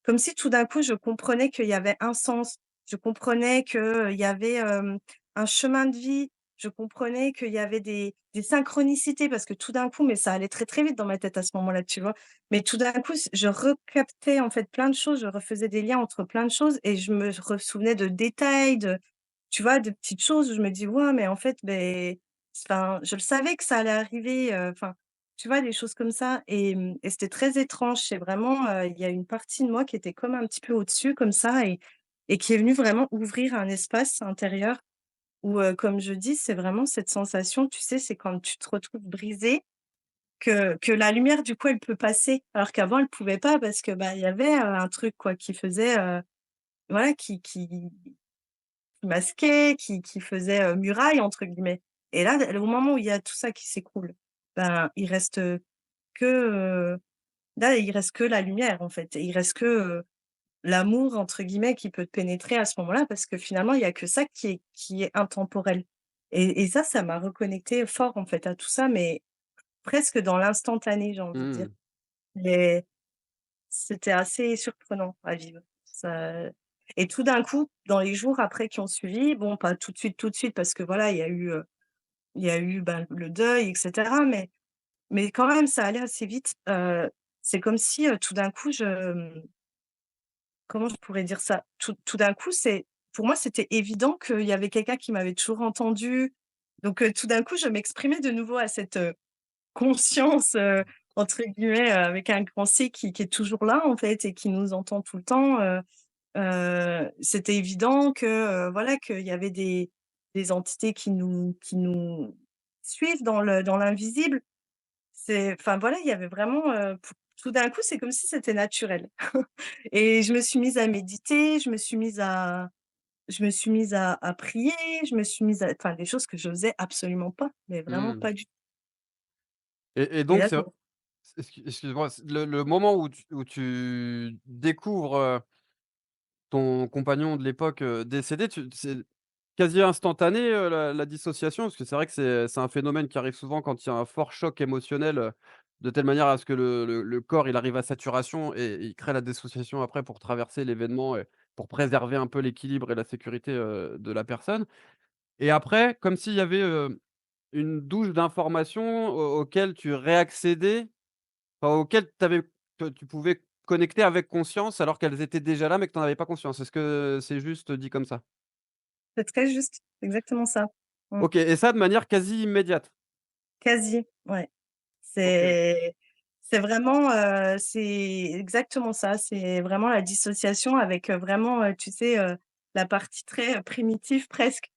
comme si tout d'un coup je comprenais qu'il y avait un sens. Je comprenais qu'il y avait, un chemin de vie. Je comprenais qu'il y avait des synchronicités parce que tout d'un coup mais ça allait très, très vite dans ma tête à ce moment-là, tu vois? Mais tout d'un coup je recaptais en fait plein de choses, je refaisais des liens entre plein de choses et je me ressouvenais de détails, tu vois, de petites choses où je me dis: «Ouais, mais en fait, beh, enfin, je le savais que ça allait arriver», enfin, tu vois, des choses comme ça et c'était très étrange. C'est vraiment, il y a une partie de moi qui était comme un petit peu au-dessus comme ça et qui est venue vraiment ouvrir un espace intérieur où, comme je dis, c'est vraiment cette sensation, tu sais, c'est quand tu te retrouves brisé, que la lumière, du coup, elle peut passer. Alors qu'avant, elle pouvait pas parce que, bah, il y avait, un truc quoi qui faisait, voilà, qui masquait, qui faisait, «muraille» entre guillemets et là, au moment où il y a tout ça qui s'écroule, ben, il reste, que, là, il reste que la lumière, en fait et il reste que, «l'amour» entre guillemets qui peut te pénétrer à ce moment-là parce que finalement, il y a que ça qui est intemporel et ça, ça m'a reconnectée fort, en fait, à tout ça, mais presque dans l'instantané, j'ai envie de dire. Mmh. Mais c'était assez surprenant à vivre. Ça et tout d'un coup, dans les jours après qui ont suivi, bon, pas tout de suite, parce que voilà, il y a eu, ben, le deuil et cetera, mais quand même, ça allait assez vite. C'est comme si, tout d'un coup, comment je pourrais dire ça? Tout d'un coup, pour moi, c'était évident qu'il y avait quelqu'un qui m'avait toujours entendue. Donc, tout d'un coup, je m'exprimais de nouveau à cette, conscience, entre guillemets, avec un grand C qui est toujours là, en fait et qui nous entend tout le temps. c'était évident que, voilà, qu'il y avait des entités qui nous suivent dans l'invisible. C'est enfin voilà, il y avait vraiment, p tout d'un coup, c'est comme si c'était naturel et je me suis mise à méditer, je me suis mise à prier, je me suis mise à enfin des choses que je faisais absolument pas, mais vraiment Mmh. pas du tout Et et donc là, c'est je excuse-moi, c'est le moment où tu découvres, ton compagnon de l'époque, décédé, c'est quasi instantané, la dissociation? Parce que c'est vrai que c'est un phénomène qui arrive souvent quand il y a un fort choc émotionnel, de telle manière à ce que le corps, il arrive à saturation et il crée la dissociation après pour traverser l'événement et pour préserver un peu l'équilibre et la sécurité, de la personne. Et après, comme s'il y avait, une douche d'informations auquel tu réaccédais, enfin auquel tu pouvais connecter avec conscience alors qu'elles étaient déjà là, mais que tu en avais pas conscience. Est-ce que c'est juste dit comme ça? c'est très juste, c'est exactement ça. Mmh. OK, et ça de manière quasi immédiate? Quasi, ouais. OK. C'est vraiment, c'est exactement ça. C'est vraiment la dissociation avec, vraiment, tu sais, la partie très, primitive presque,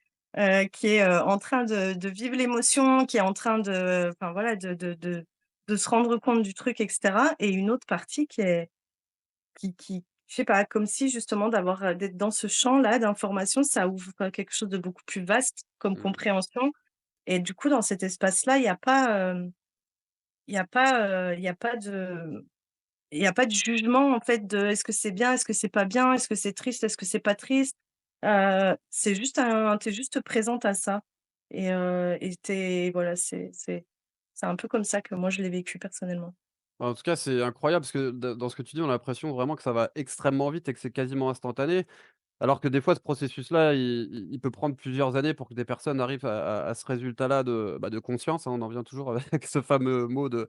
qui est, en train de vivre l'émotion, qui est en train de enfin voilà, de se rendre compte du truc et cetera et une autre partie qui je sais pas, comme si justement d'être dans ce champ-là d'informations, ça ouvre, quelque chose de beaucoup plus vaste comme Mmh. compréhension et du coup, dans cet espace-là, il y a pas de jugement en fait de: «Est-ce que c'est bien? Est-ce que c'est pas bien? Est-ce que c'est triste? Est-ce que c'est pas triste?» C'est juste un tu juste présente à ça et tu voilà, c'est un peu comme ça que moi je l'ai vécu personnellement. En tout cas, c'est incroyable parce que dans ce que tu dis, on a l'impression vraiment que ça va extrêmement vite et que c'est quasiment instantané. Alors que des fois, ce processus-là, il peut prendre plusieurs années pour que des personnes arrivent à ce résultat-là de, bah, de conscience, hein. On en vient toujours avec ce fameux mot de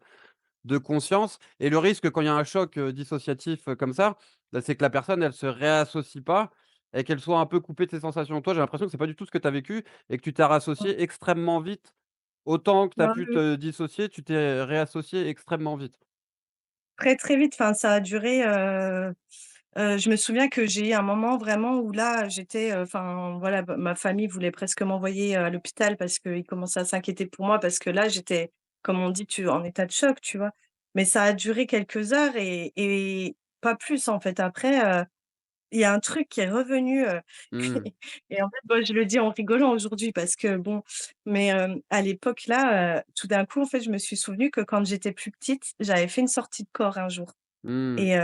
conscience. Et le risque quand il y a un choc, dissociatif, comme ça, bah, c'est que la personne, elle se réassocie pas et qu'elle soit un peu coupée de ses sensations. Toi, j'ai l'impression que c'est pas du tout ce que tu as vécu et que tu t'es Mmh. rassocié extrêmement vite. Autant que tu as Bah, pu oui, te dissocier, tu t'es réassocié extrêmement vite. très, très vite, enfin ça a duré, je me souviens que j'ai eu un moment vraiment où là, j'étais, enfin voilà, ma famille voulait presque m'envoyer, à l'hôpital parce qu'ils commençaient à s'inquiéter pour moi parce que là, j'étais, comme on dit, en état de choc, tu vois? Mais ça a duré quelques heures et pas plus en fait. Après, il y a un truc qui est revenu, Mmh. et en fait, moi, je le dis en rigolant aujourd'hui parce que bon, mais à l'époque là, tout d'un coup, en fait, je me suis souvenu que quand j'étais plus petite, j'avais fait une sortie de corps un jour. Mmh. Et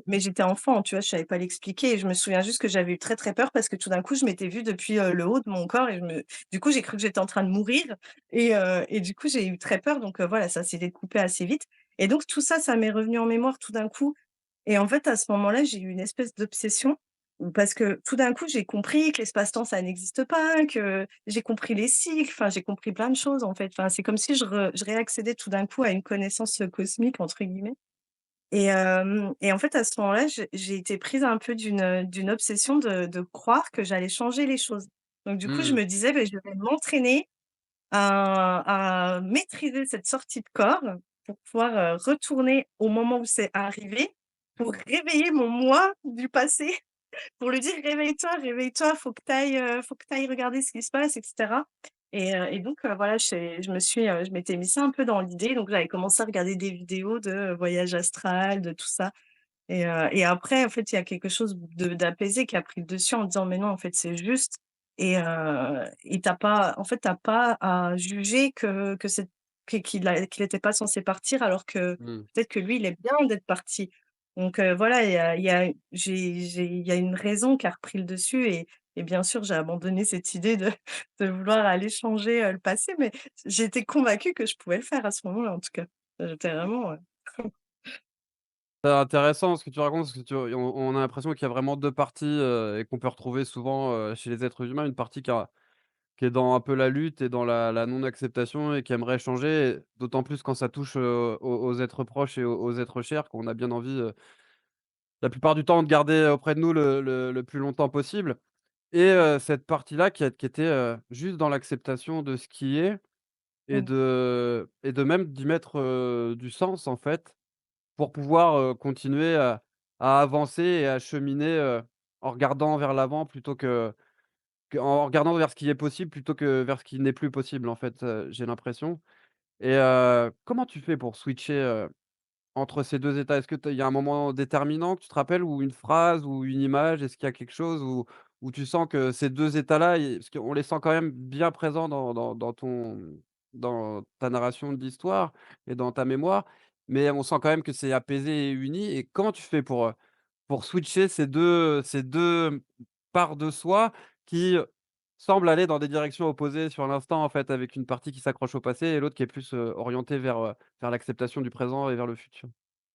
mais j'étais enfant, tu vois? Je savais pas l'expliquer et je me souviens juste que j'avais eu très, très peur parce que tout d'un coup, je m'étais vue depuis, le haut de mon corps et du coup, j'ai cru que j'étais en train de mourir et du coup, j'ai eu très peur donc voilà, ça s'est découpé assez vite et donc tout ça, ça m'est revenu en mémoire tout d'un coup et en fait, à ce moment-là, j'ai eu une espèce d'obsession parce que tout d'un coup, j'ai compris que l'espace-temps, ça n'existe pas, que j'ai compris les cycles, enfin, j'ai compris plein de choses, en fait. Enfin, c'est comme si je réaccédais tout d'un coup à une connaissance, «cosmique» entre guillemets et en fait, à ce moment-là, j'ai été prise un peu d'une obsession de croire que j'allais changer les choses. Donc du coup, je Mmh. me disais: «Beh, je vais m'entraîner à maîtriser cette sortie de corps pour pouvoir, retourner au moment où c'est arrivé, pour réveiller mon moi du passé, pour lui dire: «Réveille-toi, réveille-toi, faut que tu ailles regarder ce qui se passe» et cetera et donc voilà, je m'étais mis ça un peu dans l'idée, donc j'avais commencé à regarder des vidéos de, voyage astral, de tout ça et après, en fait, il y a quelque chose d'apaisé qui a pris le dessus en disant: «Mais non, en fait, c'est juste et tu pas en fait, tu pas à juger que c'est qu'il était pas censé partir alors que Mmh. peut-être que lui, il est bien d'être parti». Donc voilà, il y a une raison qui a repris le dessus et bien sûr, j'ai abandonné cette idée de vouloir aller changer, le passé, mais j'étais convaincue que je pouvais le faire à ce moment-là, en tout cas. J'étais vraiment, C'est intéressant ce que tu racontes, parce que on a l'impression qu'il y a vraiment 2 parties, et qu'on peut retrouver souvent, chez les êtres humains. Une partie qui est dans un peu la lutte et dans la non-acceptation et qui aimerait changer, et d'autant plus quand ça touche, aux êtres proches et aux êtres chers qu'on a bien envie, la plupart du temps de garder auprès de nous le plus longtemps possible. Et cette partie-là qui était, juste dans l'acceptation de ce qui est mmh, et de même d'y mettre, du sens en fait. Pour pouvoir, continuer à avancer et à cheminer, en regardant vers l'avant plutôt qu'en regardant vers ce qui est possible plutôt que vers ce qui n'est plus possible, en fait, j'ai l'impression et comment tu fais pour switcher, entre ces 2 états? Est-ce que il y a un moment déterminant que tu te rappelles ou une phrase ou une image? Est-ce qu'il y a quelque chose où tu sens que ces 2 états-là, parce qu'on les sent quand même bien présents dans ta narration de l'histoire et dans ta mémoire, mais on sent quand même que c'est apaisé et uni et comment tu fais pour switcher ces deux parts de soi qui, semblent aller dans des directions opposées sur l'instant, en fait, avec une partie qui s'accroche au passé et l'autre qui est plus, orientée vers l'acceptation du présent et vers le futur?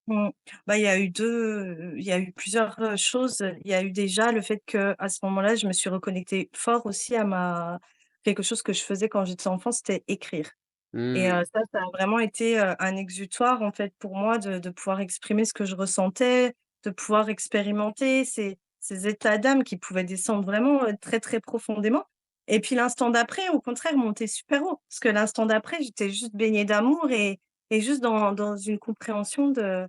Mmh. Bah, il y a eu plusieurs, choses. Il y a eu déjà le fait qu'à ce moment-là, je me suis reconnectée fort aussi à ma quelque chose que je faisais quand j'étais enfant, c'était écrire. Et Mmh. ça a vraiment été, un exutoire en fait pour moi de pouvoir exprimer ce que je ressentais, de pouvoir expérimenter ces états d'âme qui pouvaient descendre vraiment, très, très profondément et puis l'instant d'après, au contraire, monter super haut. Parce que l'instant d'après, j'étais juste baignée d'amour et juste dans une compréhension de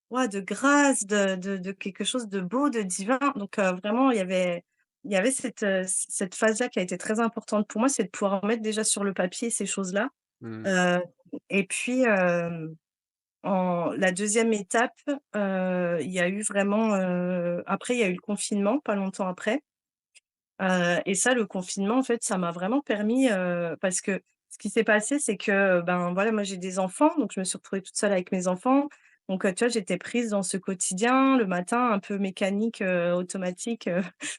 ouais, de grâce, de quelque chose de beau, de divin. Donc vraiment, il y avait cette phase-là qui a été très importante pour moi, c'est de pouvoir mettre déjà sur le papier ces choses-là. Mmh. Heu et puis, en la deuxième étape, il y a eu vraiment, après il y a eu le confinement, pas longtemps après, et ça, le confinement, en fait, ça m'a vraiment permis, parce que ce qui s'est passé, c'est que, ben, voilà, moi j'ai des enfants, donc je me suis retrouvée toute seule avec mes enfants. Donc, tu vois, j'étais prise dans ce quotidien, le matin un peu mécanique, automatique,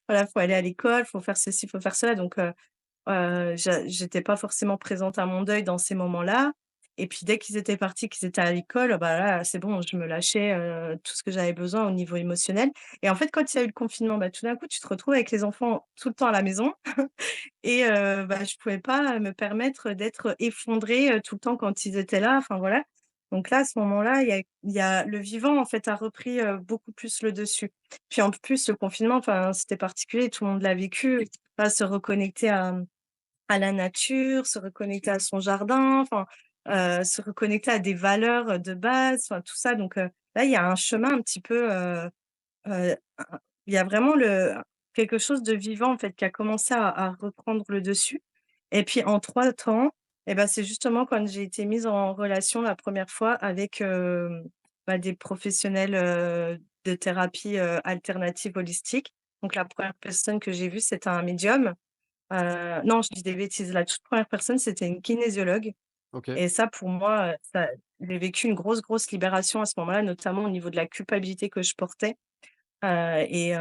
voilà, faut aller à l'école, faut faire ceci, faut faire cela. Donc, j'étais pas forcément présente à mon deuil dans ces moments-là et puis dès qu'ils étaient partis, qu'ils étaient à l'école, bah, là, c'est bon, je me lâchais, tout ce que j'avais besoin au niveau émotionnel et en fait, quand il y a eu le confinement, bah, tout d'un coup, tu te retrouves avec les enfants tout le temps à la maison et bah, je pouvais pas me permettre d'être effondrée, tout le temps quand ils étaient là, enfin voilà. Donc là, à ce moment-là, il y a le vivant, en fait, a repris, beaucoup plus le dessus. Puis en plus, le confinement, enfin, c'était particulier, tout le monde l'a vécu, pas se reconnecter à la nature, se reconnecter à son jardin, enfin, se reconnecter à des valeurs, de base, enfin tout ça donc là, il y a un chemin un petit peu, un il y a vraiment le quelque chose de vivant, en fait, qui a commencé à reprendre le dessus et puis en 3 temps et ben c'est justement quand j'ai été mise en relation la première fois avec, bah, des professionnels, de thérapie, alternative holistique. Donc la première personne que j'ai vue, c'était un médium. Non, je dis des bêtises. La toute première personne, c'était une kinésiologue OK. et ça, pour moi, ça j'ai vécu une grosse, grosse libération à ce moment-là, notamment au niveau de la culpabilité que je portais, et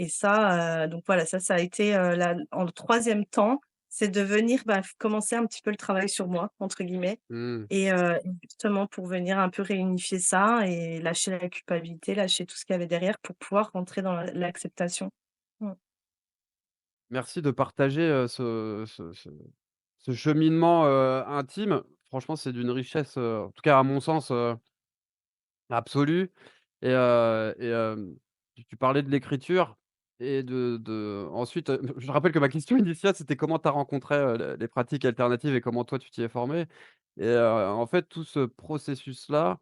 ça, donc voilà, ça a été, la en troisième temps, c'est de venir, bah, commencer un petit peu «le travail sur moi» entre guillemets Mmh. et justement pour venir un peu réunifier ça et lâcher la culpabilité, lâcher tout ce qu'il y avait derrière pour pouvoir rentrer dans l'acceptation. Mmh. Merci de partager, ce cheminement, intime. Franchement, c'est d'une richesse, en tout cas à mon sens, absolue tu parlais de l'écriture et ensuite, je rappelle que ma question initiale, c'était comment tu as rencontré, les pratiques alternatives et comment toi tu t'y es formé et en fait, tout ce processus-là,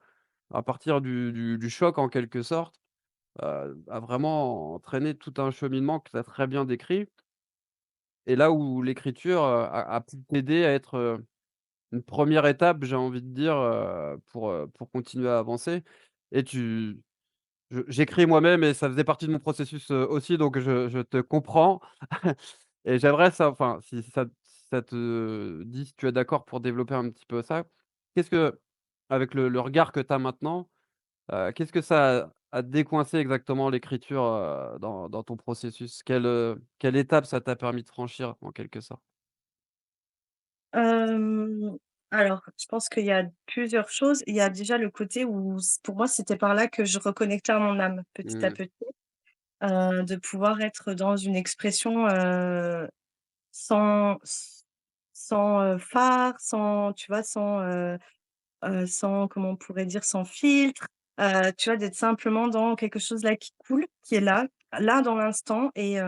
à partir du choc en quelque sorte, a vraiment entraîné tout un cheminement que tu as très bien décrit et là où l'écriture, a pu t'aider à être, une première étape, j'ai envie de dire, pour continuer à avancer et j'écris moi-même et ça faisait partie de mon processus, aussi donc je te comprends et j'aimerais enfin, si ça te dit, si tu es d'accord pour développer un petit peu ça, qu'est-ce que avec le regard que tu as maintenant, qu'est-ce que ça a décoincé exactement l'écriture, dans ton processus? Quelle étape ça t'a permis de franchir en quelque sorte? Hem, alors, je pense qu'il y a plusieurs choses. Il y a déjà le côté où pour moi, c'était par là que je reconnectais à mon âme, petit à Mmh. petit, de pouvoir être dans une expression, sans sans, phare, sans tu vois, sans comment on pourrait dire? Sans filtre, tu vois? D'être simplement dans quelque chose là qui coule, qui est là, là dans l'instant et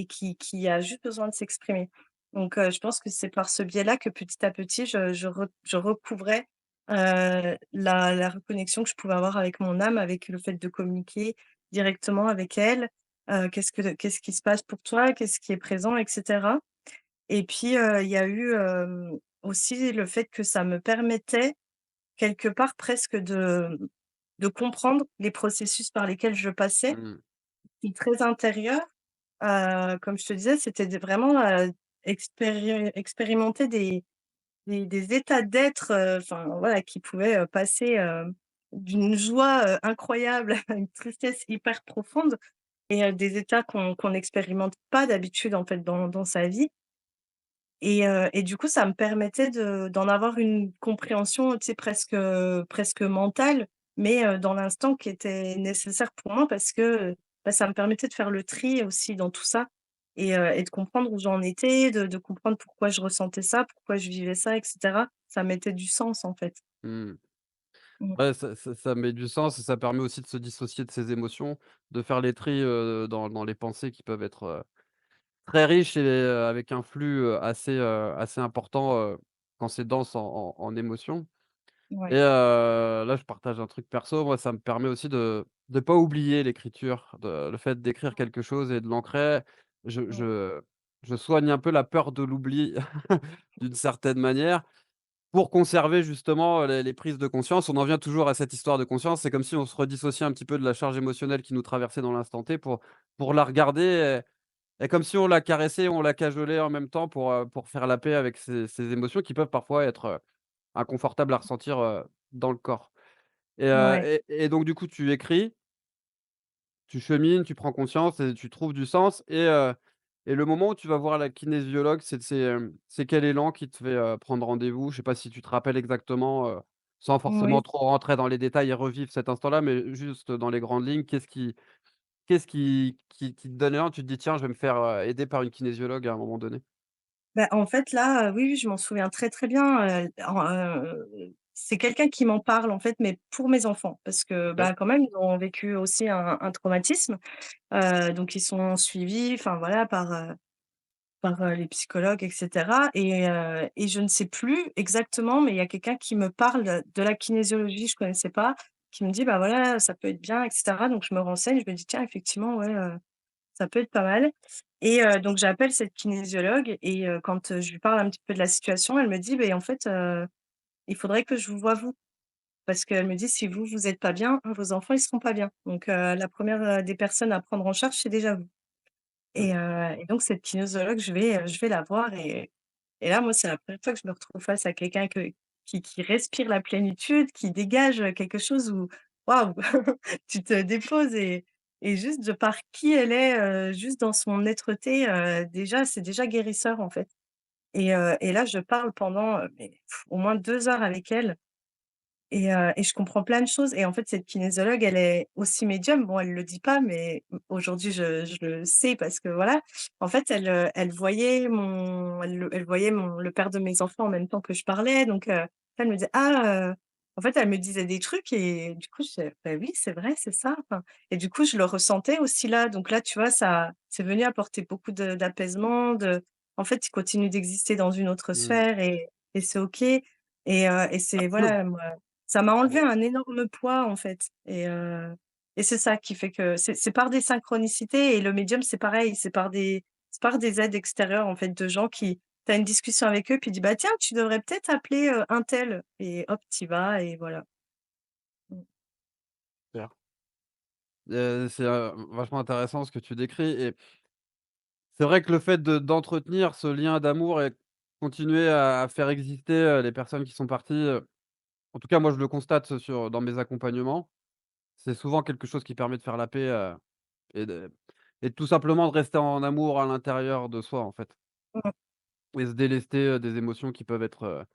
qui a juste besoin de s'exprimer. Donc je pense que c'est par ce biais-là que petit à petit je recouvrais, la reconnexion que je pouvais avoir avec mon âme, avec le fait de communiquer directement avec elle qu'est-ce qui se passe pour toi? Qu'est-ce qui est présent et cetera? Et puis, il y a eu, aussi le fait que ça me permettait quelque part presque de comprendre les processus par lesquels je passais, Mmh. qui très intérieurs. Comme je te disais, c'était vraiment, expérimenter des états d'être, enfin voilà, qui pouvaient, passer, d'une joie, incroyable à une tristesse hyper profonde et des états qu'on n'expérimente pas d'habitude en fait dans sa vie et du coup ça me permettait d'en avoir une compréhension, tu sais, presque mentale, mais dans l'instant qui était nécessaire pour moi parce que, bah, ça me permettait de faire le tri aussi dans tout ça et de comprendre où j'en étais, de comprendre pourquoi je ressentais ça, pourquoi je vivais ça et cetera. Ça mettait du sens en fait. Mmh. Mmh. Ouais, ça met du sens et ça permet aussi de se dissocier de ses émotions, de faire les tris, dans les pensées qui peuvent être, très riches et avec un flux, assez important, quand c'est dense en émotions. Et Ouais, là, je partage un truc perso. Moi, ça me permet aussi de pas oublier l'écriture, le fait d'écrire quelque chose et de l'ancrer. Je ouais, je je soigne un peu la peur de l'oubli d'une certaine manière pour conserver justement, les prises de conscience. On en vient toujours à cette histoire de conscience. C'est comme si on se redissociait un petit peu de la charge émotionnelle qui nous traversait dans l'instant T pour la regarder et comme si on la caressait, on la cajolait en même temps pour faire la paix avec ces émotions qui peuvent parfois être, inconfortables à ressentir, dans le corps. Et ouais. donc du coup, tu écris, tu chemines, tu prends conscience et tu trouves du sens et le moment où tu vas voir la kinésiologue, c'est quel élan qui te fait, prendre rendez-vous? Je sais pas si tu te rappelles exactement, sans Oui. forcément trop rentrer dans les détails et revivre cet instant-là, mais juste dans les grandes lignes, qu'est-ce qui te donne élan? Tu te dis: «Tiens, je vais me faire, aider par une kinésiologue à un moment donné». Bah, en fait, là, oui, oui, je m'en souviens très, très bien, c'est quelqu'un qui m'en parle, en fait, mais pour mes enfants. Parce que, OK. bah, quand même, ils ont vécu aussi un traumatisme, donc ils sont suivis, enfin, voilà, par les psychologues et cetera et je ne sais plus exactement, mais il y a quelqu'un qui me parle de la kinésiologie, je connaissais pas, qui me dit: «Bah, voilà, ça peut être bien» et cetera, donc je me renseigne, je me dis: «Tiens, effectivement, ouais, ça peut être pas mal» et donc j'appelle cette kinésiologue et quand, je lui parle un petit peu de la situation, elle me dit: «Beh, en fait, il faudrait que je vous voie vous». Parce qu'elle me dit: «Si vous, vous êtes pas bien, vos enfants, ils seront pas bien. Donc la première re des personnes à prendre en charge, c'est déjà vous» Mmh. et donc cette kinésiologue, je vais la voir et là, moi, c'est la première fois que je me retrouve face à quelqu'un qui respire la plénitude, qui dégage, quelque chose où, waouh, tu te déposes et juste de par qui elle est, juste dans son être-té, déjà, c'est déjà guérisseur, en fait et là, je parle pendant, mais au moins 2 heures avec elle et je comprends plein de choses et en fait, cette kinésiologue, elle est aussi médium. Bon, elle le dit pas, mais aujourd'hui, je le sais parce que voilà. En fait, elle voyait le père de mes enfants en même temps que je parlais donc elle me disait: «Ah, en fait, elle me disait des trucs et du coup, je «Bah oui, c'est vrai, c'est ça», enfin et du coup, je le ressentais aussi là. Donc là, tu vois, ça c'est venu apporter beaucoup d'apaisement, en fait, il continue d'exister dans une autre Mmh. sphère et c'est OK et c'est voilà, moi ça m'a enlevé un énorme poids, en fait et c'est ça qui fait que c'est par des synchronicités et le médium, c'est pareil, c'est par des aides extérieures, en fait, de gens qui tu as une discussion avec eux, puis tu dis: «Bah, tiens, tu devrais peut-être appeler, untel» et hop, tu y vas et voilà. Mmh. Super. C'est, vachement intéressant ce que tu décris et c'est vrai que le fait d'entretenir ce lien d'amour et continuer à faire exister, les personnes qui sont parties, en tout cas moi je le constate dans mes accompagnements, c'est souvent quelque chose qui permet de faire la paix, et de tout simplement de rester en amour à l'intérieur de soi, en fait Mmh. et se délester, des émotions qui peuvent être,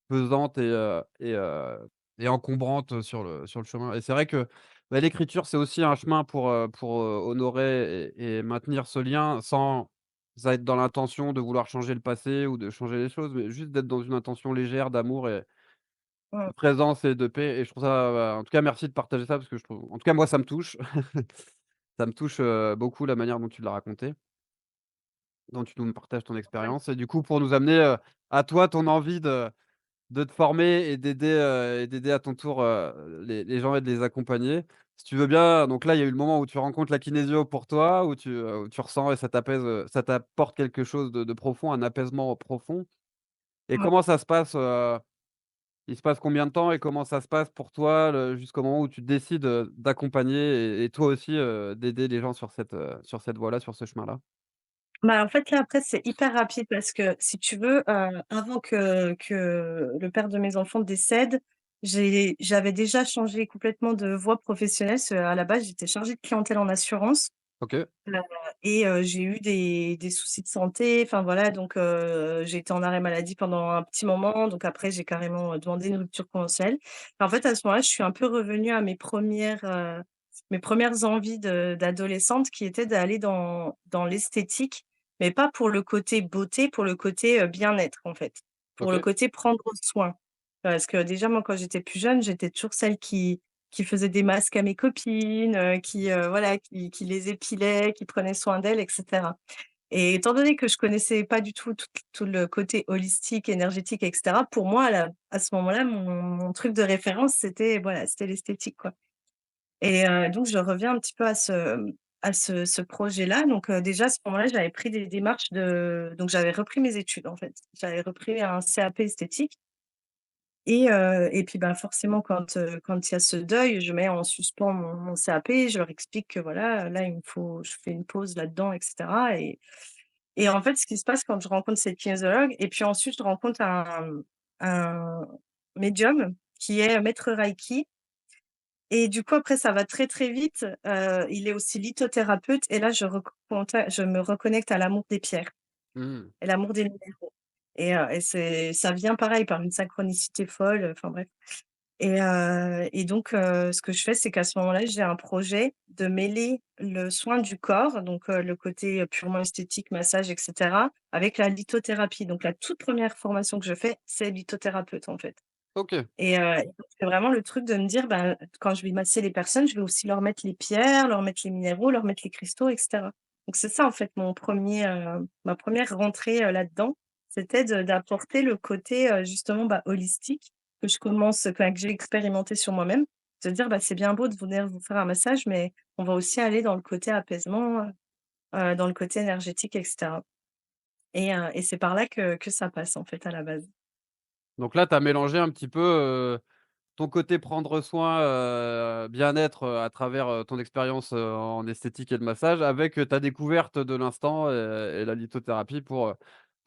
pesantes et encombrantes sur le chemin et c'est vrai que, bah, l'écriture, c'est aussi un chemin pour honorer et maintenir ce lien sans être dans l'intention de vouloir changer le passé ou de changer les choses, mais juste d'être dans une intention légère d'amour et Mmh. de présence et de paix et je trouve ça, en tout cas merci de partager ça parce que je trouve en tout cas moi ça me touche. Ça me touche, beaucoup la manière dont tu l'as raconté, dont tu nous partages ton Ouais. expérience et du coup pour nous amener, à toi ton envie de te former et d'aider à ton tour, les gens et de les accompagner. Si tu veux bien, donc là, il y a eu le moment où tu rencontres la kinésio pour toi, où tu ressens et ça t'apaise, ça t'apporte quelque chose de profond, un apaisement profond et Ouais. comment ça se passe, il se passe combien de temps et comment ça se passe pour toi, le jusqu'au moment où tu décides, d'accompagner et toi aussi, d'aider les gens sur cette voie-là, sur ce chemin-là? Bah, en fait, là, après, c'est hyper rapide parce que si tu veux, avant que le père de mes enfants décède, j'avais déjà changé complètement de voie professionnelle. Parce qu'à la base, j'étais chargée de clientèle en assurance. OK, Heu et j'ai eu des soucis de santé, enfin voilà, donc j'ai été en arrêt maladie pendant un petit moment, donc après j'ai carrément, demandé une rupture conventionnelle. En fait, à ce moment-là, je suis un peu revenue à mes premières envies d'adolescente qui étaient d'aller dans l'esthétique, mais pas pour le côté beauté, pour le côté, bien-être, en fait. Pour le OK, côté prendre soin. Parce que déjà, moi, quand j'étais plus jeune, j'étais toujours celle qui faisait des masques à mes copines, voilà, qui les épilait, qui prenait soin d'elles et cetera. Et étant donné que je connaissais pas du tout le côté holistique, énergétique et cetera, pour moi, à ce moment-là, mon truc de référence, c'était, voilà, c'était l'esthétique, quoi. Et donc je reviens un petit peu à ce projet-là. Donc déjà, à ce moment-là, j'avais pris des démarches donc j'avais repris mes études, en fait. J'avais repris un CAP esthétique et puis, bah, forcément quand il y a ce deuil, je mets en suspens mon CAP. Je leur explique que voilà, là, il me faut je fais une pause là-dedans et cetera et en fait, ce qui se passe quand je rencontre cette kinésiologue et puis ensuite je rencontre un médium qui est maître reiki et du coup après ça va très, très vite. Il est aussi lithothérapeute et là je me reconnecte à l'amour des pierres mmh, et l'amour des minéraux et ça vient pareil par une synchronicité folle, enfin bref. Et donc ce que je fais, c'est qu'à ce moment-là, j'ai un projet de mêler le soin du corps, donc le côté, purement esthétique, massage et cetera, avec la lithothérapie. Donc la toute première formation que je fais, c'est lithothérapeute, en fait. OK. Et donc c'est vraiment le truc de me dire, ben, quand je vais masser les personnes, je vais aussi leur mettre les pierres, leur mettre les minéraux, leur mettre les cristaux et cetera. Donc c'est ça, en fait, ma première rentrée, là-dedans, c'était d'apporter le côté, justement, bah, holistique que j'ai expérimenté sur moi-même. De dire: «Bah, c'est bien beau de venir vous faire un massage, mais on va aussi aller dans le côté apaisement, dans le côté énergétique et cetera». Et c'est par là que ça passe, en fait, à la base. Donc là, tu as mélangé un petit peu, ton côté prendre soin, bien-être, à travers, ton expérience, en esthétique et le massage avec, ta découverte de l'instant, et la lithothérapie pour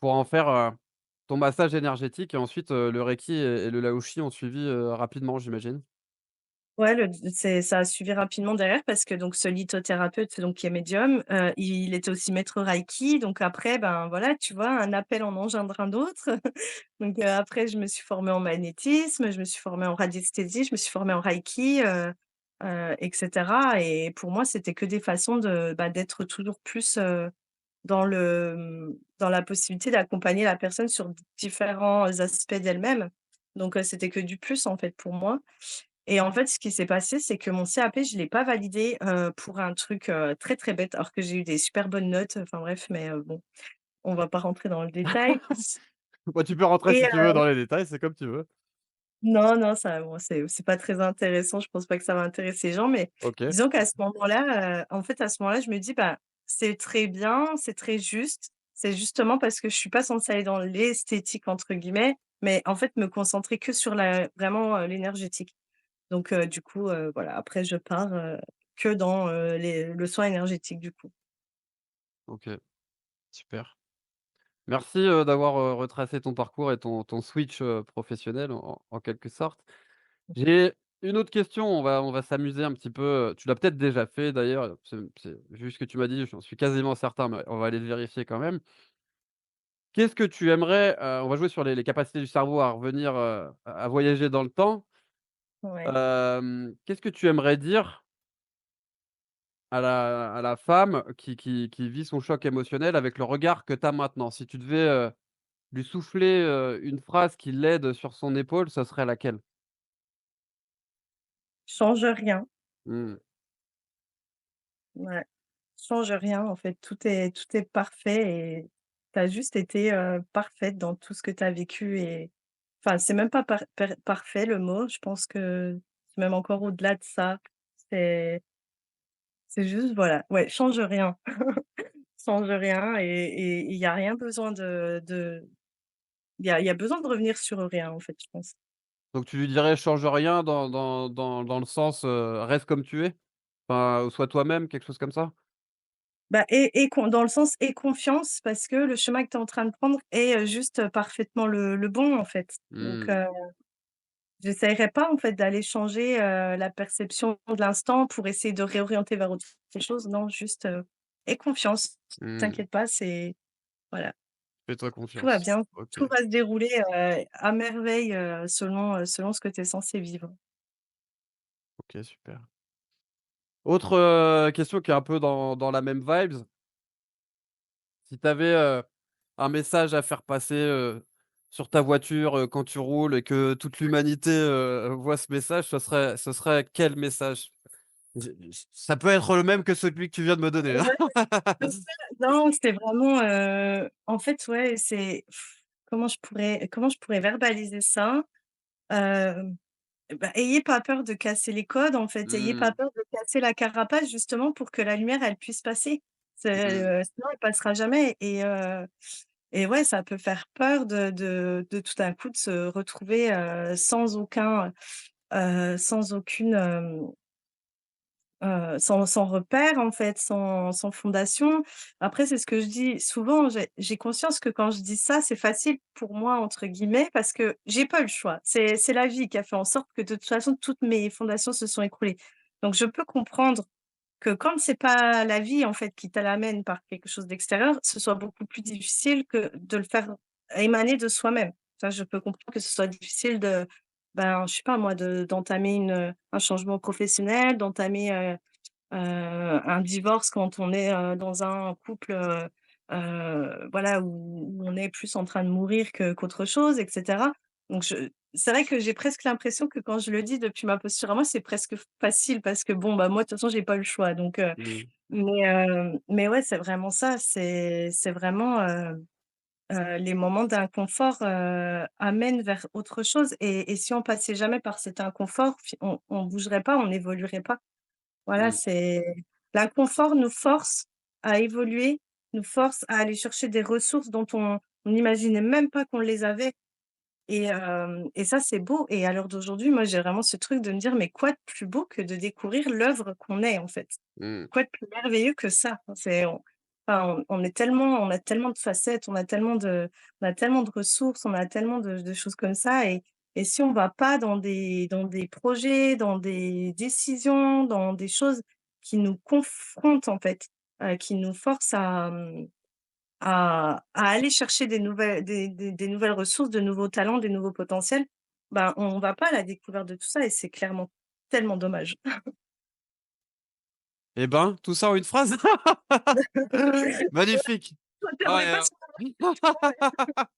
en faire, ton massage énergétique et ensuite, le reiki et le laoshi ont suivi, rapidement, j'imagine? Ouais, ça a suivi rapidement derrière parce que donc ce lithothérapeute donc qui est médium, il était aussi maître reiki donc après, ben, voilà, tu vois, un appel en engendre un autre. Donc après je me suis formée en magnétisme, je me suis formée en radiesthésie, je me suis formée en reiki, et cetera et pour moi, c'était que des façons bah, d'être toujours plus, dans la possibilité d'accompagner la personne sur différents aspects d'elle-même. Donc c'était que du plus, en fait, pour moi. Et en fait, ce qui s'est passé, c'est que mon CAP, je l'ai pas validé, pour un truc, très, très bête, alors que j'ai eu des super bonnes notes, enfin bref, mais bon, on va pas rentrer dans le détail Bah, tu peux rentrer et si tu veux dans les détails, c'est comme tu veux. non, non, ça bon, c'est pas très intéressant, je pense pas que ça va intéresser les gens, mais OK. disons qu'à ce moment-là, en fait, à ce moment-là, je me dis: «Bah, c'est très bien, c'est très juste». C'est justement parce que je suis pas censée aller dans «l'esthétique» entre guillemets, mais en fait, me concentrer que sur la vraiment, l'énergétique. Donc du coup, voilà, après je pars, que dans, le soin énergétique du coup. OK, super. Merci, d'avoir, retracé ton parcours et ton switch, professionnel en quelque sorte. J'ai une autre question, on va s'amuser un petit peu, tu l'as peut-être déjà fait d'ailleurs, c'est vu ce que tu m'as dit, j'en suis quasiment certain, mais on va aller le vérifier quand même. Qu'est-ce que tu aimerais, on va jouer sur les capacités du cerveau à revenir, à voyager dans le temps. Ouais. Qu'est-ce que tu aimerais dire à la femme qui vit son choc émotionnel avec le regard que tu as maintenant? Si tu devais, lui souffler, une phrase qui l'aide sur son épaule, ça serait laquelle? Change rien, Mmh, ouais. Change rien en fait, tout est parfait et tu as juste été, parfaite dans tout ce que tu as vécu et enfin, c'est même pas parfait le mot, je pense que c'est même encore au-delà de ça. C'est c'est juste voilà, ouais, change rien, change rien et il y a rien besoin de il y a besoin de revenir sur rien, en fait, je pense. Donc tu lui dirais: «Change rien» dans le sens, «Reste comme tu es»? Enfin, sois toi-même, quelque chose comme ça? Bah et con dans le sens aie confiance parce que le chemin que tu es en train de prendre est, juste, parfaitement le bon, en fait. Donc Mmh. j'essayerai pas, en fait, d'aller changer, la perception de l'instant pour essayer de réorienter vers autre chose. Non, juste, aie confiance. Mmh. T'inquiète pas, c'est voilà, Fais-toi tout va confiance. bien, OK. tout va se dérouler, à merveille, selon ce que tu es censé vivre. OK, super. Autre, question qui est un peu dans la même vibes. Si tu avais, un message à faire passer, sur ta voiture, quand tu roules et que toute l'humanité, voit ce message, ce serait quel message? Ça peut être le même que celui que tu viens de me donner, hein. Ouais, je sais. Non, c'est vraiment, en fait, ouais, c'est comment je pourrais verbaliser ça? Hem, Bah, ayez pas peur de casser les codes, en fait. Ayez pas Mmh. peur de casser la carapace justement pour que la lumière, elle puisse passer. Mmh. Sinon elle passera jamais et ouais, ça peut faire peur de tout d'un coup de se retrouver, sans aucune, sans repère en fait, sans fondation. Après, c'est ce que je dis souvent, j'ai conscience que quand je dis ça, c'est «facile pour moi» entre guillemets parce que j'ai pas eu le choix. C'est la vie qui a fait en sorte que de toute façon, toutes mes fondations se sont écroulées. Donc je peux comprendre que quand c'est pas la vie en fait qui te l'amène par quelque chose d'extérieur, ce soit beaucoup plus difficile que de le faire émaner de soi-même. Ça, je peux comprendre que ce soit difficile de, ben, je sais pas moi, d'entamer un changement professionnel, d'entamer, un divorce quand on est, dans un couple, voilà, où on est plus en train de mourir qu'autre chose et cetera. Donc c'est vrai que j'ai presque l'impression que quand je le dis depuis ma posture à moi, c'est presque facile parce que bon, bah, moi, de toute façon, j'ai pas eu le choix donc Mmh. mais ouais, c'est vraiment ça, c'est vraiment, les moments d'inconfort, amènent vers autre chose et si on passait jamais par cet inconfort, on bougerait pas, on n'évoluerait pas. Voilà, Mmh. c'est l'inconfort nous force à évoluer, nous force à aller chercher des ressources dont on n'imaginait même pas qu'on les avait et ça, c'est beau et à l'heure d'aujourd'hui, moi, j'ai vraiment ce truc de me dire: «Mais quoi de plus beau que de découvrir l'œuvre qu'on est, en fait?» Mmh. Quoi de plus merveilleux que ça? C'est on est tellement on a tellement de facettes, on a tellement de ressources, on a tellement de choses comme ça et si on va pas dans des projets, dans des décisions, dans des choses qui nous confrontent, en fait, qui nous forcent à aller chercher des nouvelles ressources, de nouveaux talents, des nouveaux potentiels, ben, on va pas à la découverte de tout ça et c'est clairement tellement dommage. Et ben, tout ça en une phrase? Magnifique! Tu Ah aimerais et pas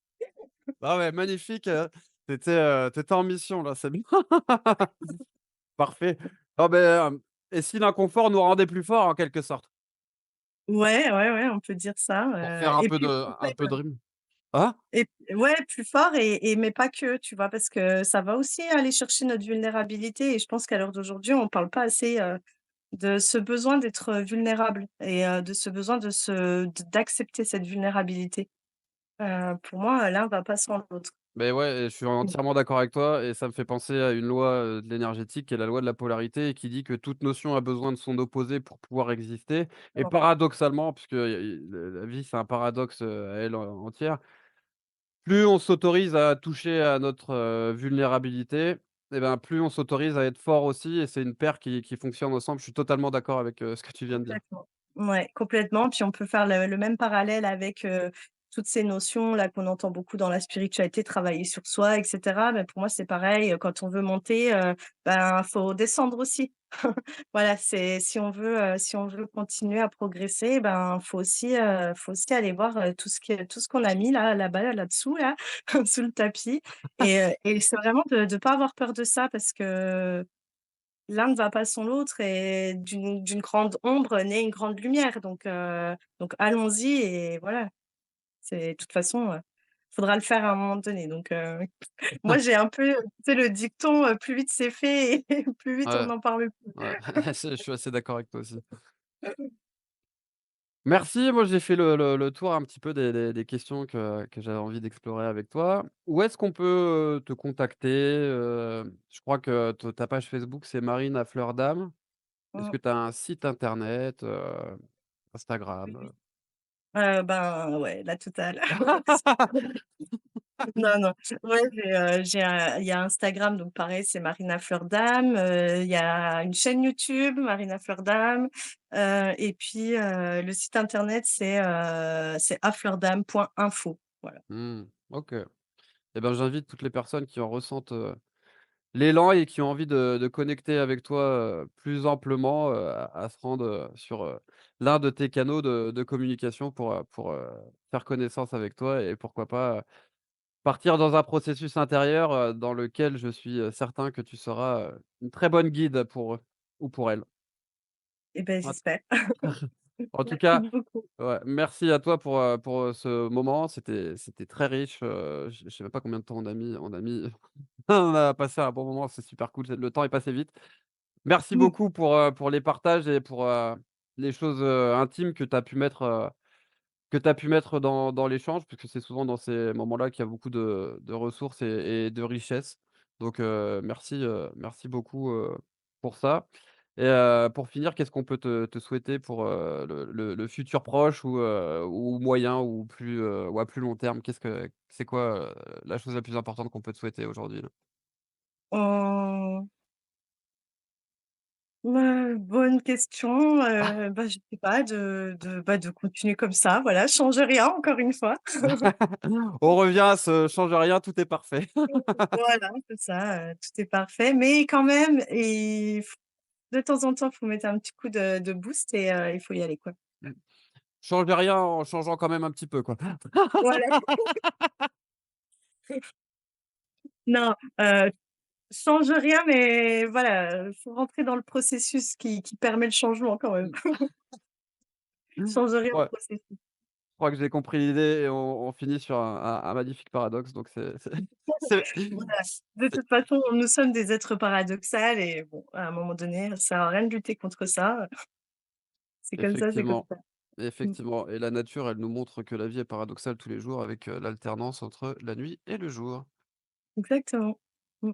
ah ouais, magnifique, tu en mission là, c'est bien. Parfait. Ah beh, et si l'inconfort nous rendait plus forts en quelque sorte? Ouais, ouais, ouais, on peut dire ça, Pour faire et puis un peu de rime. Hein? et ouais, plus fort et mais pas que, tu vois? Parce que ça va aussi aller chercher notre vulnérabilité et je pense qu'à l'heure d'aujourd'hui, on parle pas assez, de ce besoin d'être, vulnérable et de ce besoin d'accepter cette vulnérabilité. Pour moi, l'un va pas sans l'autre. Beh, ouais, et je suis entièrement d'accord avec toi et ça me fait penser à une loi, de l'énergétique qui est la loi de la polarité et qui dit que toute notion a besoin de son opposé pour pouvoir exister et Mmh. paradoxalement, puisque y la vie c'est un paradoxe, à elle entière, plus on s'autorise à toucher à notre, vulnérabilité et ben, plus on s'autorise à être fort aussi et c'est une paire qui fonctionne ensemble. Je suis totalement d'accord avec, ce que tu viens de dire. Complètement. Ouais, complètement. Puis on peut faire le même parallèle avec, toutes ces notions là qu'on entend beaucoup dans la spiritualité, travailler sur soi et cetera. Mais pour moi, c'est pareil, quand on veut monter, ben, faut descendre aussi. Voilà, c'est si on veut continuer à progresser, ben, faut aussi aller voir, tout ce qu'on a mis là-bas, là-dessous là, sous le tapis et c'est vraiment de pas avoir peur de ça parce que l'un ne va pas sans l'autre et d'une grande ombre naît une grande lumière donc allons-y et voilà. C'est de toute façon, faudra le faire à un moment donné donc moi j'ai un peu, tu sais le dicton, «Plus vite c'est fait et plus vite on Ouais, n'en parle plus». ouais, je suis assez d'accord avec toi aussi. Merci, moi j'ai fait le tour un petit peu des questions que j'avais envie d'explorer avec toi. Où est-ce qu'on peut, te contacter? Je crois que te ta page Facebook, c'est Marine à fleur d'âme. Est-ce Mmh. que tu as un site internet, Oui, Instagram, oui. Ben, ouais, la totale. Non, non. Ouais, j'ai un il y a Instagram, donc pareil, c'est Marina Fleur d'Âme, il y a une chaîne YouTube, Marina Fleur d'Âme, et puis, le site internet, c'est afleurdame.info. Voilà. Mmh, OK. Et ben, j'invite toutes les personnes qui en ressentent, l'élan et qui ont envie de connecter avec toi, plus amplement, à se rendre, sur, l'un de tes canaux de communication pour, faire connaissance avec toi et pourquoi pas, partir dans un processus intérieur, dans lequel je suis, certain que tu seras, une très bonne guide pour eux ou pour elles. Et ben, En j'espère. en tout Merci cas, beaucoup. ouais, merci à toi pour, ce moment. C'était très riche, je sais même pas combien de temps on a mis on a passé un bon moment, c'est super cool, le temps est passé vite. Merci beaucoup pour les partages et pour, les choses, intimes que tu as pu mettre dans l'échange, puisque c'est souvent dans ces moments-là qu'il y a beaucoup de ressources et de richesses. Donc, merci beaucoup, pour ça et pour finir, qu'est-ce qu'on peut te souhaiter pour, le futur proche ou moyen ou à plus long terme? C'est quoi, la chose la plus importante qu'on peut te souhaiter aujourd'hui, là? Mmh, bonne question, bah, je sais pas, de continuer comme ça, voilà, change rien encore une fois. On revient à ce change rien, tout est parfait. Voilà, c'est ça, tout est parfait, mais quand même et de temps en temps, faut mettre un petit coup de boost et il faut y aller, quoi. Mmh. Change rien en changeant quand même un petit peu, quoi. Voilà. Non, change rien, mais voilà, faut rentrer dans le processus qui permet le changement quand même. Change rien au Ouais, processus. je crois que j'ai compris l'idée et on finit sur un magnifique paradoxe, donc c'est Voilà. De toute façon, nous sommes des êtres paradoxales et bon, à un moment donné, ça sert à rien de lutter contre ça, c'est comme ça, c'est comme effectivement, ça. Mmh. effectivement et la nature, elle nous montre que la vie est paradoxale tous les jours avec, l'alternance entre la nuit et le jour. Exactement. Mmh.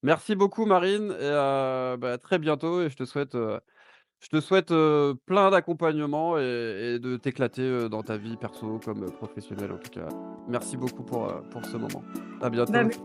Merci beaucoup Marine et bah, à très bientôt et je te souhaite, plein d'accompagnement et de t'éclater, dans ta vie perso comme, professionnelle en tout cas. Merci beaucoup pour ce moment. À Bah, bientôt. merci.